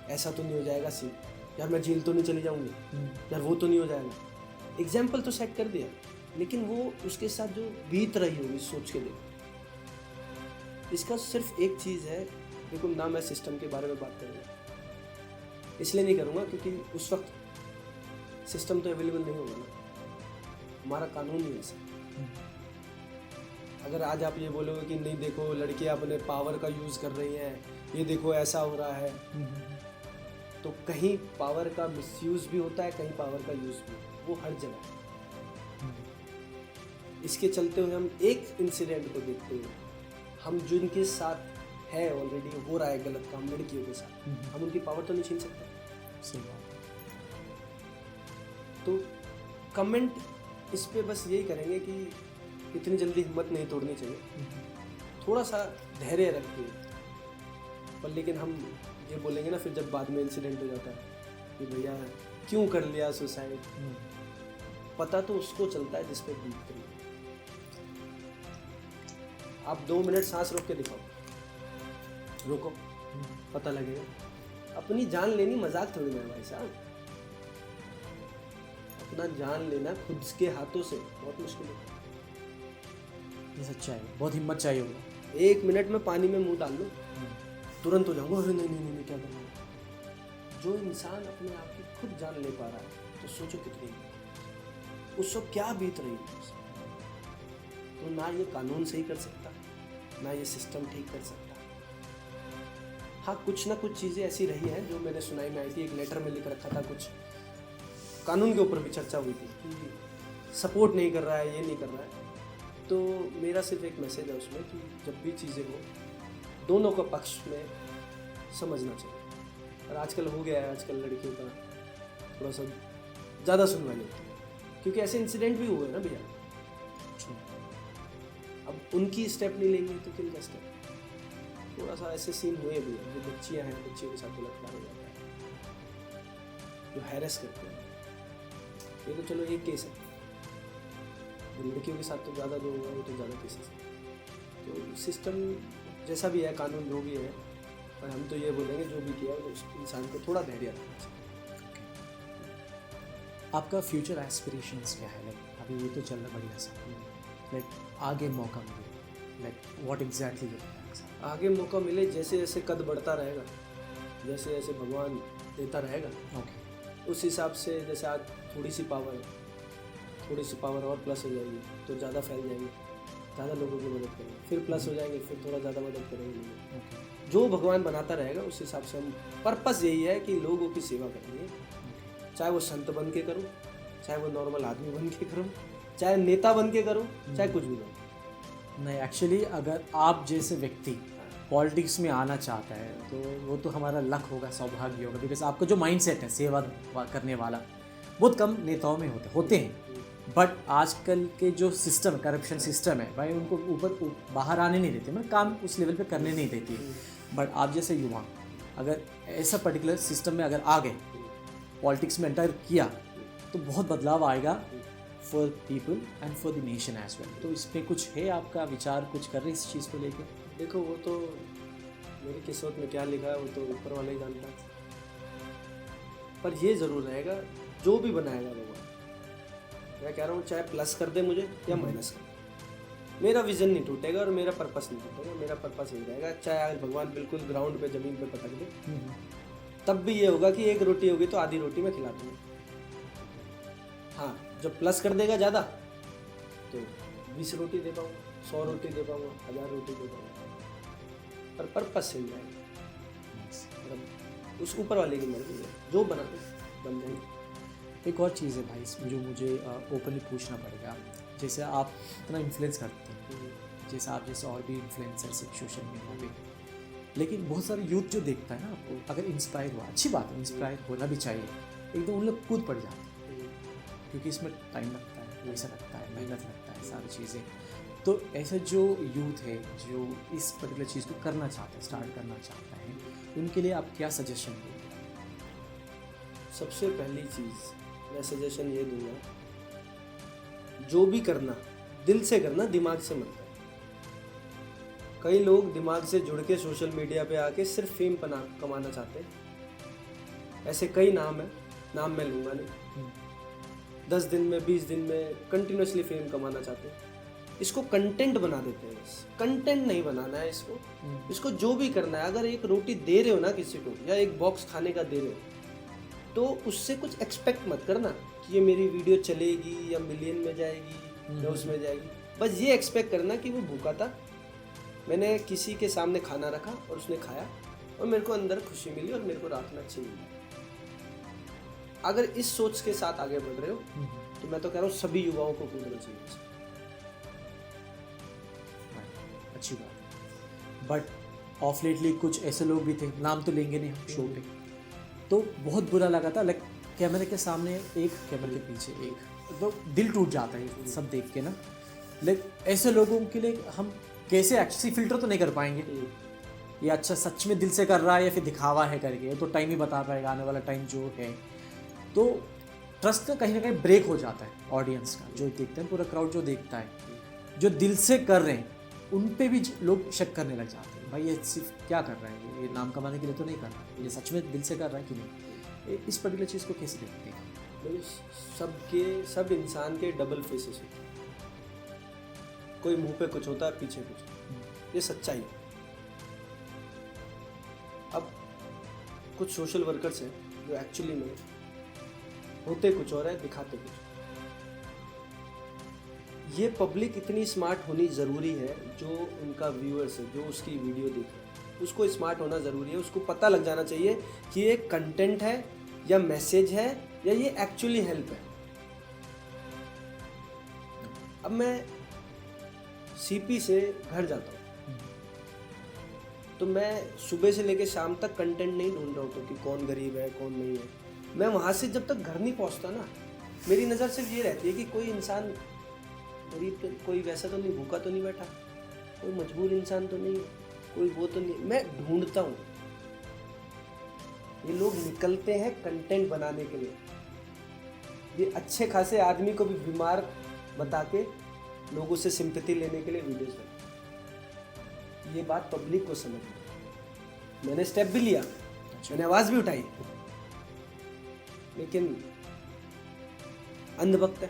ऐसा तो नहीं हो जाएगा सीन, यार मैं जेल तो नहीं चली जाऊंगी, यार वो तो नहीं हो जाएगा। एग्जाम्पल तो सेट कर दिया, लेकिन वो उसके साथ जो बीत रही होगी सोच के देखो। इसका सिर्फ एक चीज़ है, देखो ना मैं सिस्टम के बारे में बात करूँगा, इसलिए नहीं करूँगा क्योंकि उस वक्त सिस्टम तो अवेलेबल नहीं होगा ना, हमारा कानून ही ऐसा। अगर आज आप ये बोलोगे कि नहीं देखो लड़कियां अपने पावर का यूज़ कर रही हैं, ये देखो ऐसा हो रहा है, तो कहीं पावर का मिसयूज़ भी होता है, कहीं पावर का यूज़ भी, वो हर जगह। इसके चलते हुए हम एक इंसिडेंट को देखते हुए, हम जिनके साथ है ऑलरेडी हो रहा है गलत काम लड़कियों के साथ, हम उनकी पावर तो नहीं छीन सकते। सही बात। तो कमेंट इस पे बस यही करेंगे कि इतनी जल्दी हिम्मत नहीं तोड़नी चाहिए, थोड़ा सा धैर्य रखिए। पर लेकिन हम ये बोलेंगे ना फिर जब बाद में इंसिडेंट हो जाता है कि भैया क्यों कर लिया सुसाइड, पता तो उसको चलता है जिस पे बीत रही है। आप 2 मिनट सांस रोक के दिखाओ, रोको, पता लगेगा। अपनी जान लेनी मजाक थोड़ी ना है भाई साहब, अपना जान लेना खुद के हाथों से बहुत मुश्किल है। ये सच्चा है, बहुत हिम्मत चाहिए होगा। 1 मिनट में पानी में मुंह डाल लो, तुरंत हो जाऊंगा, अरे नहीं नहीं नहीं क्या करना, जो इंसान अपने आप की खुद जान ले पा रहा है तो सोचो कितनी उसको क्या बीत रही है उसे। तो ना ये कानून सही कर सकता, ना ये सिस्टम ठीक कर सकता। हाँ, कुछ ना कुछ चीज़ें ऐसी रही हैं जो मैंने सुनाई में आई थी। एक लेटर में लिख रखा था, कुछ कानून के ऊपर भी चर्चा हुई थी कि सपोर्ट नहीं कर रहा है, ये नहीं कर रहा है। तो मेरा सिर्फ एक मैसेज है उसमें कि जब भी चीज़ें हो दोनों का पक्ष में समझना चाहिए। और आजकल हो गया है, आजकल लड़कियों का थोड़ा सा ज़्यादा सुनवाई होती है, क्योंकि ऐसे इंसिडेंट भी हुए ना भैया। अब उनकी स्टेप नहीं लेंगे तो किनका स्टेप? थोड़ा सा ऐसे सीन हुए भी हैं, जो बच्चियाँ हैं, बच्चियों के साथ बलात्कार हो जाता है, जो हैरेस करते हैं। ये तो चलो एक केस है, लड़कियों के साथ तो ज़्यादा जो हुआ वो तो ज़्यादा केसेस है। तो सिस्टम जैसा भी है, कानून जो भी है, पर हम तो ये बोलेंगे जो भी किया तो उस इंसान को थोड़ा धैर्य रखना चाहिए। आपका फ्यूचर एस्पिरेशंस क्या है? लाइक अभी ये तो चल रहा बढ़िया सा, लाइक आगे मौका मिले, like what exactly your plans? आगे मौका मिले, जैसे जैसे कद बढ़ता रहेगा, जैसे जैसे भगवान देता रहेगा, ओके, उस हिसाब से। जैसे आज थोड़ी सी पावर है, थोड़ी सी पावर और प्लस हो जाएगी तो ज़्यादा फैल जाएंगे, ज़्यादा लोगों की मदद करेंगे, फिर प्लस हो जाएंगे, फिर थोड़ा ज़्यादा मदद करेंगे लोग। ओके, जो भगवान बनाता रहेगा उस हिसाब से हम, पर्पस यही है कि लोगों की सेवा करनी है। चाहे वो संत बन के करूँ, चाहे वो नॉर्मल आदमी बन के करूँ, चाहे नेता बन के करूँ, चाहे कुछ भी करूँ। नहीं एक्चुअली अगर आप जैसे व्यक्ति पॉलिटिक्स में आना चाहता है तो वो तो हमारा लक होगा, सौभाग्य होगा, बिकॉज आपका जो माइंडसेट है सेवा करने वाला बहुत कम नेताओं में होते हैं। बट आजकल के जो सिस्टम, करप्शन सिस्टम है भाई, उनको ऊपर बाहर आने नहीं देते, मतलब काम उस लेवल पे करने नहीं देती। बट आप जैसे युवा अगर ऐसा पर्टिकुलर सिस्टम में अगर आ गए, पॉलिटिक्स में एंटर किया, तो बहुत बदलाव आएगा for people and for the nation as well. तो इस पर कुछ है आपका विचार, कुछ कर रहे इस चीज़ को लेकर? देखो, वो तो मेरी किस्मत में क्या लिखा है वो तो ऊपर वाला ही जानता है। पर ये ज़रूर रहेगा, जो भी बनाएगा भगवान, मैं कह रहा हूँ, चाहे प्लस कर दे मुझे या माइनस कर दे, मेरा विजन नहीं टूटेगा और मेरा पर्पस नहीं टूटेगा। मेरा पर्पस यही रहेगा, चाहे आज भगवान बिल्कुल ग्राउंड पे, ज़मीन पे पटक दे, तब भी ये होगा कि एक रोटी होगी तो आधी रोटी मैं खिला दूँगा। हाँ, जब प्लस कर देगा ज़्यादा तो 20 रोटी दे पाऊँगा, 100 रोटी दे पाऊँगा, 1000 रोटी दे पाऊँगा, पर पर्पस सही रहेगा। मतलब उस ऊपर वाले की मर्जी है, जो बना दे बन जाएंगे। एक और चीज़ है भाई इसमें जो मुझे ओपनली पूछना पड़ेगा, जैसे आप इतना इन्फ्लुएंस करते हैं, जैसे आप जैसे और भी इन्फ्लुएंसर्स हैं सोशल मीडिया पे, लेकिन बहुत सारे यूथ जो देखता है ना आपको, अगर इंस्पायर हुआ, अच्छी बात है, इंस्पायर होना भी चाहिए, एकदम उन लोग कूद पड़ जाते हैं, क्योंकि इसमें टाइम लगता है, पैसा लगता है, मेहनत लगता है, सारी चीज़ें। तो ऐसे जो यूथ है जो इस पर्टिकुलर चीज़ को करना चाहता है, स्टार्ट करना चाहता है, उनके लिए आप क्या सजेशन देंगे? सबसे पहली चीज़ मैं सजेशन ये दूंगा, जो भी करना दिल से करना, दिमाग से मत करना। कई लोग दिमाग से जुड़ के सोशल मीडिया पे आके सिर्फ फेम कमाना चाहते हैं। ऐसे कई नाम है, नाम मैं लूँगा नहीं। 10 दिन में, 20 दिन में कंटिन्यूसली फेम कमाना चाहते हैं। इसको कंटेंट बना देते हैं, बस कंटेंट नहीं बनाना है इसको। इसको जो भी करना है, अगर एक रोटी दे रहे हो ना किसी को, या एक बॉक्स खाने का दे रहे हो, तो उससे कुछ एक्सपेक्ट मत करना कि ये मेरी वीडियो चलेगी या मिलियन में जाएगी या उसमें जाएगी। बस ये एक्सपेक्ट करना कि वो भूखा था, मैंने किसी के सामने खाना रखा और उसने खाया और मेरे को अंदर खुशी मिली और मेरे को रात में अच्छी मिली। अगर इस सोच के साथ आगे बढ़ रहे हो तो मैं तो कह रहा हूँ सभी युवाओं को कूदना चाहिए। अच्छी बात। बट ऑफ लेटली कुछ ऐसे लोग भी थे, नाम तो लेंगे नहीं हम शो पे, तो बहुत बुरा लगा था। लाइक कैमरे के सामने एक, कैमरे के पीछे एक, तो दिल टूट जाता है सब देख के ना। लाइक ऐसे लोगों के लिए हम कैसे एक्चुअली फिल्टर तो नहीं कर पाएंगे, ये अच्छा सच में दिल से कर रहा है या फिर दिखावा है करके, तो टाइम ही बता पाएगा आने वाला टाइम जो है। तो ट्रस्ट कहीं ना कहीं ब्रेक हो जाता है ऑडियंस का, जो देखते हैं, पूरा क्राउड जो देखता है, जो दिल से कर रहे हैं उन पे भी लोग शक करने लग जाते हैं, भाई ये सिर्फ क्या कर रहा है, ये नाम कमाने के लिए तो नहीं कर रहा, ये सच में दिल से कर रहा है कि नहीं। इस पर्टिकुलर चीज़ को कैसे देखते हैं? सब इंसान के डबल फेसेस होते हैं, कोई मुंह पे कुछ होता है, पीछे कुछ, ये सच्चाई है। अब कुछ सोशल वर्कर्स हैं जो एक्चुअली में होते कुछ और है, दिखाते कुछ। ये पब्लिक इतनी स्मार्ट होनी ज़रूरी है, जो उनका व्यूअर्स है, जो उसकी वीडियो देख रहे हैं, उसको स्मार्ट होना ज़रूरी है। उसको पता लग जाना चाहिए कि ये कंटेंट है या मैसेज है या ये एक्चुअली हेल्प है। अब मैं सीपी से घर जाता हूँ, तो मैं सुबह से लेकर शाम तक कंटेंट नहीं ढूंढ रहा होता कि कौन गरीब है कौन नहीं है। मैं वहाँ से जब तक घर नहीं पहुँचता ना, मेरी नज़र सिर्फ ये रहती है कि कोई इंसान गरीब तो, कोई वैसा तो नहीं, भूखा तो नहीं बैठा, कोई मजबूर इंसान तो नहीं है, कोई वो तो नहीं। मैं ढूंढता हूँ। ये लोग निकलते हैं कंटेंट बनाने के लिए। ये अच्छे खासे आदमी को भी बीमार बता के लोगों से सिंपैथी लेने के लिए वीडियोस बनाते। ये बात पब्लिक को समझ में, मैंने स्टेप भी लिया, मैंने आवाज़ भी उठाई, लेकिन अंधभक्त है।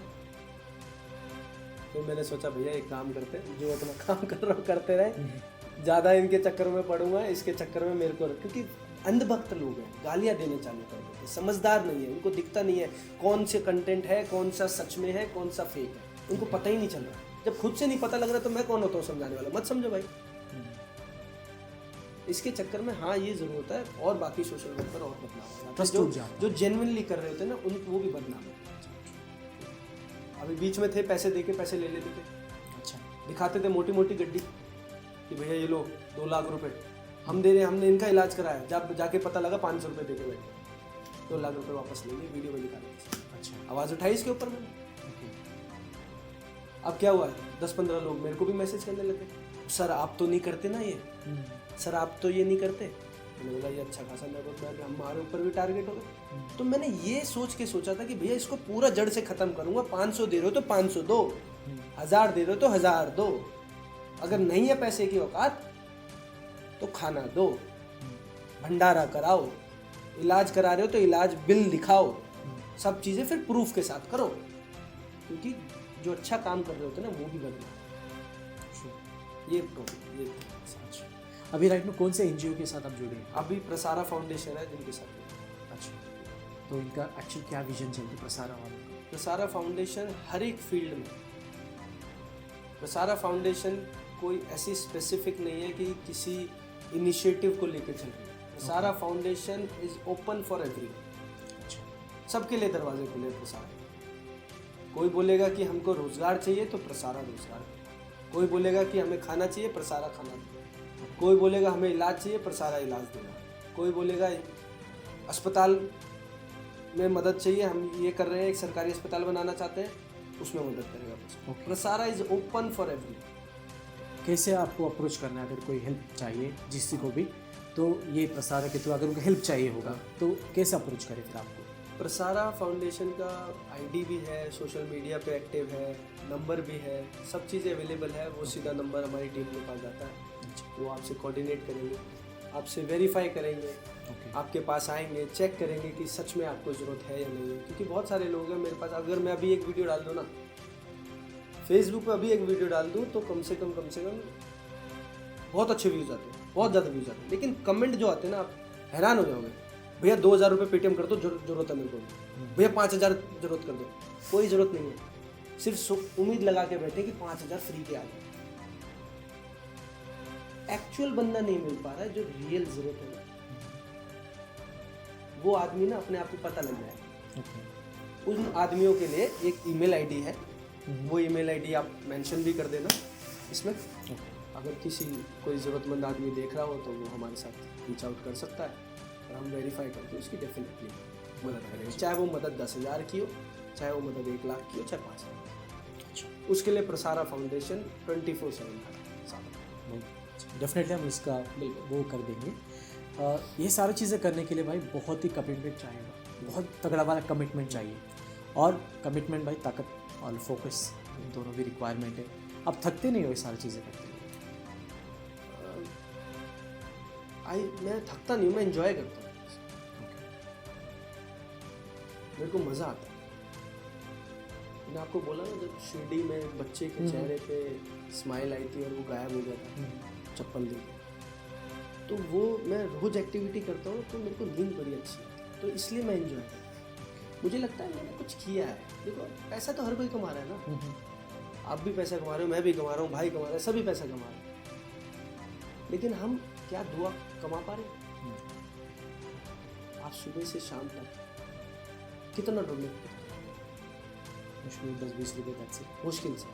फिर मैंने सोचा भैया एक काम करते हैं, जो अपना काम कर रहा हूँ करते रहे, ज़्यादा इनके चक्कर में पड़ूंगा, इसके चक्कर में मेरे को, क्योंकि अंधभक्त लोग हैं, गालियाँ देने चालू कर देते हैं, समझदार नहीं है, उनको दिखता नहीं है कौन से कंटेंट है, कौन सा सच में है, कौन सा फेक है, उनको पता ही नहीं चल रहा। जब खुद से नहीं पता लग रहा तो मैं कौन होता हूँ समझाने वाला? मत समझो भाई। इसके चक्कर में हाँ ये जरूर होता है, और बाकी सोशल मीडिया पर और बदनाम, जो जेन्युइनली कर रहे होते हैं ना, उनको वो भी बदनाम होते हैं। अभी बीच में थे, पैसे देके पैसे ले लेते थे, अच्छा, दिखाते थे मोटी मोटी गड्डी कि भैया ये लो 2 लाख रुपए हम दे रहे हैं, हमने इनका इलाज कराया। जब जाके पता लगा 500 रुपये देके बैठे, 2 लाख रुपए वापस ले लिए, वीडियो में दिखा रहे। अच्छा, आवाज़ उठाई इसके ऊपर मैंने। अब क्या हुआ, 10-15 लोग मेरे को भी मैसेज करने लगे, सर आप तो नहीं करते ना ये, सर आप तो ये नहीं करते। मैंने बोला ये अच्छा खासा मेरे हमारे ऊपर भी टारगेट हो गया। तो मैंने ये सोच के सोचा था कि भैया इसको पूरा जड़ से ख़त्म करूँगा। 500 दे रहे हो तो 500 दो, 1000 दे रहे हो तो 1000 दो, अगर नहीं है पैसे की औकात तो खाना दो, भंडारा कराओ, इलाज करा रहे हो तो इलाज बिल दिखाओ, सब चीज़ें फिर प्रूफ के साथ करो, क्योंकि जो अच्छा काम कर रहे होते हैं ना वो भी बदला। ये अच्छा, अभी राइट में कौन से एनजीओ के साथ आप जुड़े हैं? अभी प्रसारा फाउंडेशन है जिनके साथ। अच्छा, तो इनका एक्चुअली क्या विजन चलती है प्रसारा वालों का? प्रसारा फाउंडेशन हर एक फील्ड में, प्रसारा फाउंडेशन कोई ऐसी स्पेसिफिक नहीं है कि किसी इनिशिएटिव को लेकर चल रही है। Prasara foundation is open for everyone. अच्छा, सबके लिए दरवाजे खुले हैं प्रसारा। कोई बोलेगा कि हमको रोजगार चाहिए तो प्रसारा रोजगार, कोई बोलेगा कि हमें खाना चाहिए, प्रसारा खाना देगा, कोई बोलेगा हमें इलाज चाहिए, प्रसारा इलाज देगा, कोई बोलेगा अस्पताल में मदद चाहिए, हम ये कर रहे हैं, एक सरकारी अस्पताल बनाना चाहते हैं, उसमें मदद करेगा। प्रसारा इज ओपन फॉर एवरीवन। कैसे आपको अप्रोच करना है अगर कोई हेल्प चाहिए जिसको को भी, तो ये प्रसारा के थ्रू अगर उनको हेल्प चाहिए होगा तो कैसे अप्रोच करें फिर आपको? प्रसारा फाउंडेशन का आईडी भी है, सोशल मीडिया पे एक्टिव है, नंबर भी है, सब चीज़ें अवेलेबल है। वो सीधा नंबर हमारी टीम के पास जाता है, वो आपसे कोऑर्डिनेट करेंगे, आपसे वेरीफाई करेंगे, आपके पास आएंगे, चेक करेंगे कि सच में आपको ज़रूरत है या नहीं है। क्योंकि बहुत सारे लोग हैं मेरे पास, अगर मैं अभी एक वीडियो डाल दूँ ना, फेसबुक पे अभी एक वीडियो डाल दूँ तो कम से कम बहुत अच्छे व्यूज़ आते हैं, बहुत ज़्यादा व्यूज़ आते हैं, लेकिन कमेंट जो आते हैं ना, आप हैरान हो जाओगे। भैया 2000 रुपये पेटीएम कर दो, जरूरत है मेरे को, भैया 5000 जरूरत कर दो। कोई ज़रूरत नहीं है, सिर्फ उम्मीद लगा के बैठे कि 5000 फ्री के आ जाए। एक्चुअल बंदा नहीं मिल पा रहा है, जो रियल ज़रूरत है ना, वो आदमी ना अपने आप को पता लग जाए। उन आदमियों के लिए एक ईमेल आईडी है, वो ईमेल आईडी आप मेंशन भी कर देना इसमें। अगर किसी कोई ज़रूरतमंद आदमी देख रहा हो तो वो हमारे साथ रीच आउट कर सकता है, और हम वेरीफाई करके उसकी डेफिनेटली मदद करेंगे। चाहे वो मदद 10,000 की हो, चाहे वो मदद 1 लाख की हो, चाहे 5 लाख की। उसके लिए प्रसारा फाउंडेशन 24/7 डेफिनेटली हम इसका वो कर देंगे। ये सारी चीज़ें करने के लिए भाई बहुत ही कमिटमेंट चाहिएगा, बहुत तगड़ा वाला कमिटमेंट चाहिए। और कमिटमेंट भाई, ताकत और फोकस दोनों भी रिक्वायरमेंट है। अब थकते नहीं हो ये सारी चीज़ें करते हुए? मैं थकता नहीं हूँ, मैं एंजॉय करता हूँ, मेरे को मज़ा आता है। मैंने आपको बोला ना, जब शिरडी में बच्चे के चेहरे पे स्माइल आई थी और वो गायब हो गया था चप्पल लेके, तो वो मैं रोज एक्टिविटी करता हूँ तो मेरे को नींद बड़ी अच्छी आती है। तो इसलिए मैं एंजॉय करता हूँ। मुझे लगता है मैंने कुछ किया है। देखो पैसा तो हर कोई कमा रहा है ना, आप भी पैसा कमा रहे हो, मैं भी कमा रहा हूँ, भाई कमा रहा है, सभी पैसा कमा रहे हैं, लेकिन हम क्या दुआ कमा पा रहे हैं? आप सुबह से शाम तक कितना डोनेट करते हो? मुश्किल 10-20 रुपये तक से। मुश्किल से।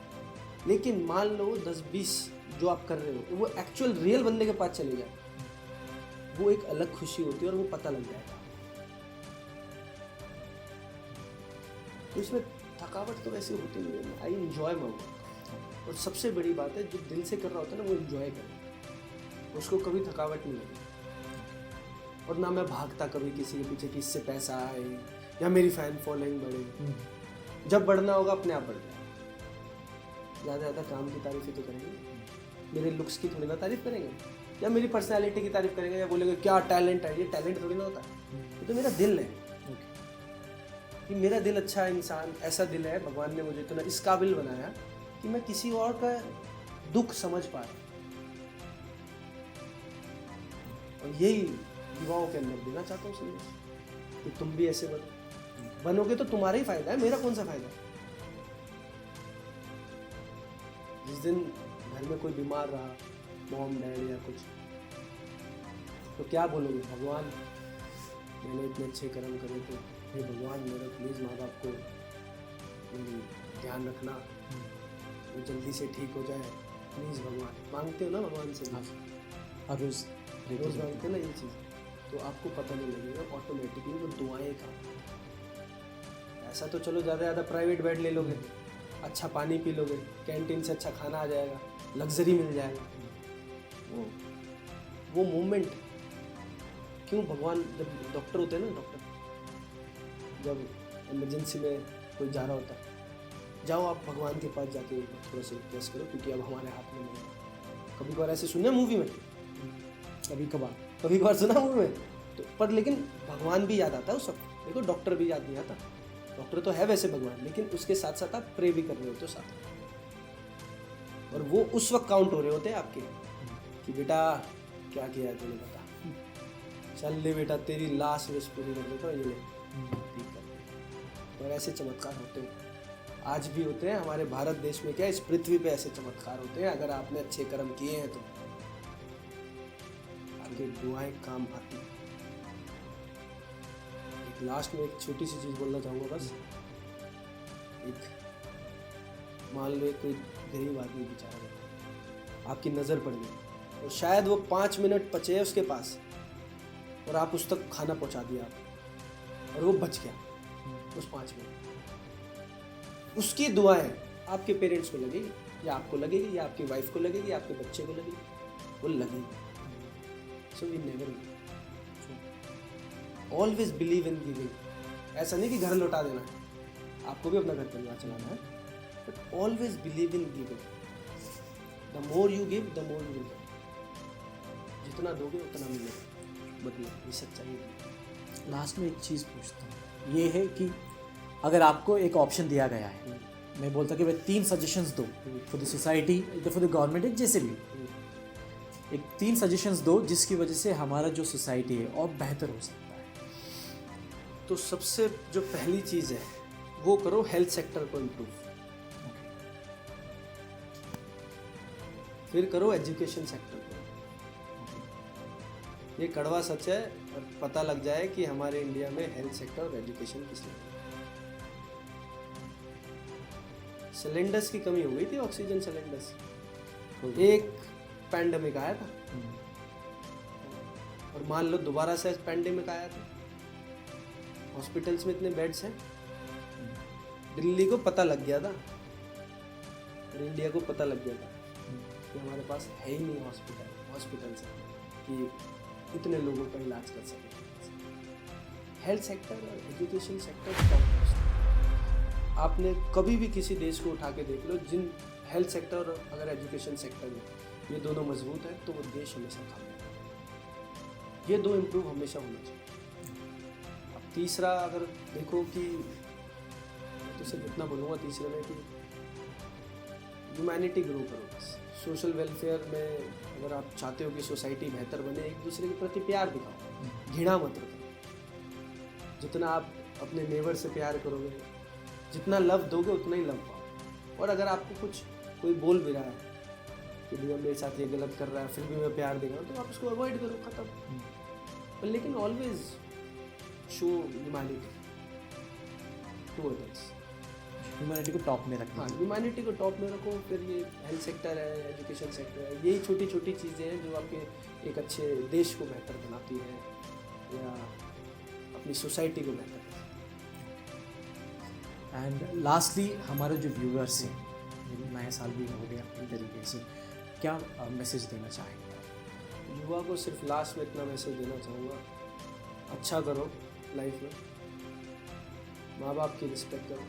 लेकिन मान लो 10-20 जो आप कर रहे हो वो एक्चुअल रियल बंदे के पास चले जाए, वो एक अलग खुशी होती है और वो पता लग जाएगा। तो इसमें थकावट तो वैसे होती नहीं है। I enjoy my work. और सबसे बड़ी बात है, जो दिल से कर रहा होता है ना वो एंजॉय करे, उसको कभी थकावट नहीं लगी। और ना मैं भागता कभी किसी के पीछे कि इससे पैसा आए या मेरी फैन फॉलोइंग बढ़े। जब बढ़ना होगा अपने आप बढ़ जाएगा। ज़्यादा ज़्यादा काम की तारीफ ही तो करेंगे, मेरे लुक्स की थोड़ी ना तारीफ करेंगे, या मेरी पर्सनैलिटी की तारीफ करेंगे, या बोलेंगे क्या टैलेंट है। ये टैलेंट थोड़ी ना होता, ये तो मेरा दिल है। कि मेरा दिल अच्छा इंसान, ऐसा दिल है, भगवान ने मुझे इतना इस काबिल बनाया कि मैं किसी और का दुख समझ पाया। और यही युवाओं के अंदर देना चाहता हूँ संदेश कि तुम भी ऐसे बनोगे तो तुम्हारा ही फायदा है, मेरा कौन सा फायदा है। जिस दिन घर में कोई बीमार रहा, मॉम डैड या कुछ, तो क्या बोलोगे? भगवान मैंने इतने अच्छे कर्म करे थे, हे भगवान मेरा प्लीज़ माँ बाप को ध्यान रखना, वो जल्दी से ठीक हो जाए प्लीज़ भगवान। मांगते हो ना भगवान से? हर रोज़ रोज़ मांगते हो ना ये चीज़, तो आपको पता नहीं लगेगा, ऑटोमेटिकली वो दुआएं का। ऐसा तो चलो ज़्यादा ज़्यादा प्राइवेट बेड ले लोगे, अच्छा पानी पी लोगे, कैंटीन से अच्छा खाना आ जाएगा, लग्जरी मिल जाएगा। वो मोमेंट क्यों? भगवान जब डॉक्टर होते हैं ना, डॉक्टर जब इमरजेंसी में कोई जा रहा होता है, जाओ आप भगवान के पास जाके थोड़ा सा रिक्वेस्ट करो, क्योंकि अब हमारे हाथ में नहीं है। कभी कभार ऐसे सुना मूवी में, कभी कभार सुना मूवी में, तो पर लेकिन भगवान भी याद आता है उस वक्त। देखो डॉक्टर भी याद नहीं आता, डॉक्टर तो है वैसे भगवान, लेकिन उसके साथ साथ आप प्रे भी कर रहे होते हो साथ, और वो उस वक्त काउंट हो रहे होते हैं आपके कि बेटा क्या किया है तूने, बता, चल ले बेटा तेरी लास्ट विश पूरी कर देता हूँ, ये ले ठीक कर। और ऐसे चमत्कार होते हैं, आज भी होते हैं हमारे भारत देश में, क्या इस पृथ्वी पे ऐसे चमत्कार होते हैं। अगर आपने अच्छे कर्म किए हैं तो आपकी दुआएं काम आती। एक लास्ट में एक छोटी सी चीज़ बोलना चाहूँगा बस। एक मान लो एक कोई गरीब आदमी बेचारा बैठा, आपकी नज़र पड़ गई और शायद वो 5 मिनट बचे उसके पास, और आप उस तक खाना पहुँचा दिया आप, और वो बच गया उस 5 मिनट। उसकी दुआएं आपके पेरेंट्स को लगेगी, या आपको लगेगी, या आपकी वाइफ को लगेगी, या आपके बच्चे को लगेगी, वो लगेगी। So we never always believe in giving. ऐसा नहीं कि घर लौटा देना है, आपको भी अपना घर परिवार चलाना है, but always believe in giving. The more you give the more you will get. जितना दोगे उतना मिलेगा, मतलब ये सच्चाई है। लास्ट में एक चीज़ पूछता हूँ, ये है कि अगर आपको एक ऑप्शन दिया गया है, मैं बोलता कि भाई 3 सजेशंस दो for the society, for the government, जैसे भी एक 3 सजेशंस दो जिसकी वजह से हमारा जो सोसाइटी है और बेहतर हो सकता है। तो सबसे जो पहली चीज़ है वो करो, हेल्थ सेक्टर को इम्प्रूव। फिर करो एजुकेशन सेक्टर को। ये कड़वा सच है, और पता लग जाए कि हमारे इंडिया में हेल्थ सेक्टर और एजुकेशन किस लेवल। सिलेंडर्स की कमी हो गई थी, ऑक्सीजन सिलेंडर्स। एक पैंडेमिक आया था, और मान लो दोबारा से पैंडेमिक आया था। हॉस्पिटल्स में इतने बेड्स हैं, दिल्ली को पता लग गया था और इंडिया को पता लग गया था कि हमारे पास है ही नहीं हॉस्पिटल से कि इतने लोगों का इलाज कर सके। हेल्थ सेक्टर और एजुकेशन सेक्टर आपने कभी भी किसी देश को उठा के देख लो, जिन हेल्थ सेक्टर और अगर एजुकेशन सेक्टर में ये दोनों मजबूत है तो वो देश हमेशा कामयाब। ये 2 इम्प्रूव हमेशा होना चाहिए। अब तीसरा अगर देखो कि तो सिर्फ इतना बोलूँगा तीसरे में कि ह्यूमैनिटी ग्रो करो बस। सोशल वेलफेयर में अगर आप चाहते हो कि सोसाइटी बेहतर बने, एक दूसरे के प्रति प्यार दिखाओ, घृणा मत रखो। जितना आप अपने नेबर से प्यार करोगे, जितना लव दोगे उतना ही लव पाओ। और अगर आपको कोई बोल भी रहा है कि भैया मेरे साथ ये गलत कर रहा है फिर भी मैं प्यार दे रहा हूँ, तो आप उसको अवॉइड करो, खत्म। पर लेकिन always show humanity to others. Humanity को टॉप में रखना। हाँ, ह्यूमैनिटी को टॉप में रखो। फिर ये हेल्थ सेक्टर है, एजुकेशन सेक्टर है, यही छोटी छोटी चीज़ें हैं जो आपके एक अच्छे देश को बेहतर बनाती है या अपनी सोसाइटी को बेहतर बनाती एंड लास्टली हमारे जो व्यूअर्स हैं, नया साल भी हो गया अपनी तरीके से, क्या मैसेज देना चाहेंगे? है। युवा को सिर्फ लास्ट में इतना मैसेज देना चाहूँगा, अच्छा करो लाइफ में, माँ बाप की रिस्पेक्ट करो,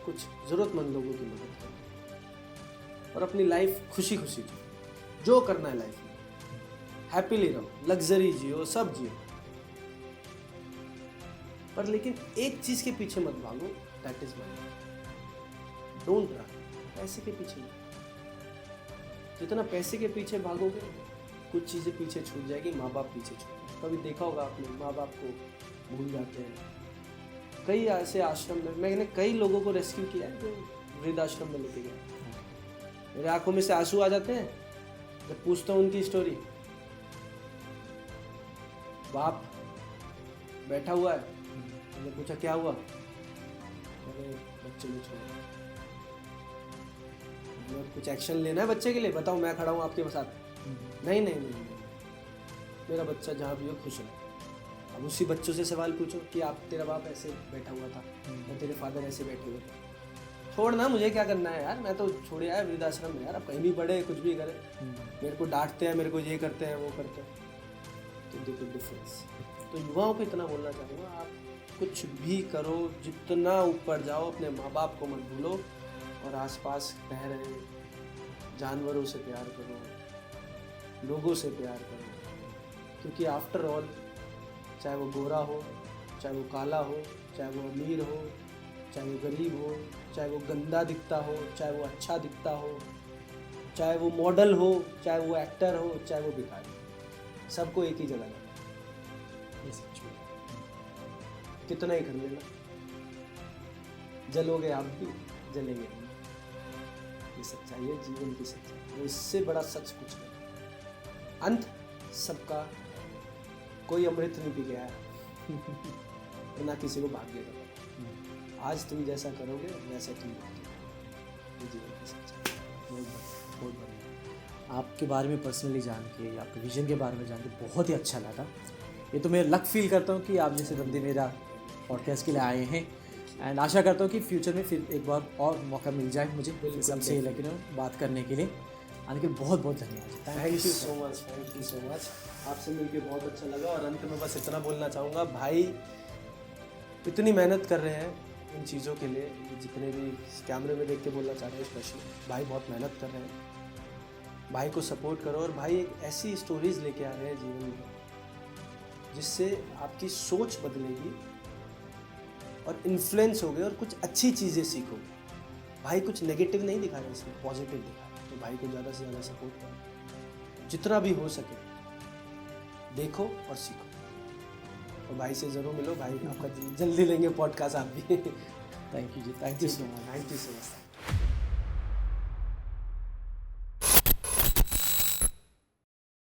कुछ ज़रूरतमंद लोगों की मदद करो और अपनी लाइफ खुशी खुशी जियो। जो करना है लाइफ में, हैप्पीली रहो, लग्जरी जियो, सब जियो, पर लेकिन एक चीज़ के पीछे मत भागो, that is money. Don't run पैसे के पीछे नहीं। जितना पैसे के पीछे भागोगे कुछ चीज़ें पीछे छूट जाएगी, माँ बाप पीछे छूट जाएंगे। कभी देखा होगा आपने, माँ बाप को भूल जाते हैं। कई ऐसे आश्रम में मैंने कई लोगों को रेस्क्यू किया है जो वृद्धाश्रम में लेके गया। मेरे आंखों में से आंसू आ जाते हैं जब पूछता हूँ उनकी स्टोरी। बाप बैठा हुआ है, मैंने पूछा क्या हुआ, मैंने बच्चे को छोड़ा, कुछ एक्शन लेना है बच्चे के लिए, बताओ मैं खड़ा हूँ आपके साथ। नहीं नहीं नहीं, मेरा बच्चा जहाँ भी हो खुश रहे। अब उसी बच्चों से सवाल पूछो कि आप, तेरा बाप ऐसे बैठा हुआ था या तेरे फादर ऐसे बैठे हुए थे। छोड़ना, मुझे क्या करना है यार, मैं तो छोड़ आया वृद्धाश्रम में यार, अब कहीं भी पढ़े कुछ भी करे, मेरे को डांटते हैं, मेरे को ये करते हैं वो करते हैं, तो देखो डिफरेंस। तो युवाओं को इतना बोलना चाहूँगा, आप कुछ भी करो, जितना ऊपर जाओ, अपने माँ बाप को मत भूलो और आसपास रह रहे जानवरों से प्यार करो, लोगों से प्यार करो, क्योंकि आफ्टर ऑल चाहे वो गोरा हो, चाहे वो काला हो, चाहे वो अमीर हो, चाहे वो गरीब हो, चाहे वो गंदा दिखता हो, चाहे वो अच्छा दिखता हो, चाहे वो मॉडल हो, चाहे वो एक्टर हो, चाहे वो भिखारी, सबको एक ही जगह जाना। ये सच में कितना ही कर लेना, जलोगे आप भी, जलेंगे हम। ये सच्चाई है जीवन की सच्चाई, वो इससे बड़ा सच कुछ नहीं। अंत सबका, कोई अमृत नहीं पी गया है ना किसी को भाग्य का। आज तुम जैसा करोगे वैसा तुम भोगोगे। ये जीवन की सच्चाई। बहुत बढ़िया। आपके बारे में पर्सनली जान के, आपके विजन के बारे में जान के बहुत ही अच्छा लगा। ये तो मैं लक फील करता हूँ कि आप जैसे बंदे मेरा पॉडकास्ट के लिए आए हैं, एंड आशा करता हूँ कि फ्यूचर में फिर एक बार और मौका मिल जाए मुझे सबसे लेकिन बात करने के लिए। आने के बहुत बहुत धन्यवाद। Thank you so much, thank you so much. आपसे मिलके बहुत अच्छा लगा। और अंत में बस इतना बोलना चाहूँगा, भाई इतनी मेहनत कर रहे हैं इन चीज़ों के लिए, जितने भी कैमरे में देख के बोलना चाह रहे हैं स्पेशली, भाई बहुत मेहनत कर रहे हैं। भाई को सपोर्ट करो और भाई एक ऐसी स्टोरीज़ लेके आ रहे हैं जीवन में जिससे आपकी सोच बदलेगी और इन्फ्लुएंस होगे और कुछ अच्छी चीज़ें सीखोगे। भाई कुछ नेगेटिव नहीं दिखा रहे, इसमें पॉजिटिव दिखा रहे, तो भाई को ज़्यादा से ज़्यादा सपोर्ट करो, जितना भी हो सके देखो और सीखो। और भाई से ज़रूर मिलो, भाई आपका जल्दी लेंगे पॉडकास्ट आप भी। Thank you ji, thank you so much. Thank you so much.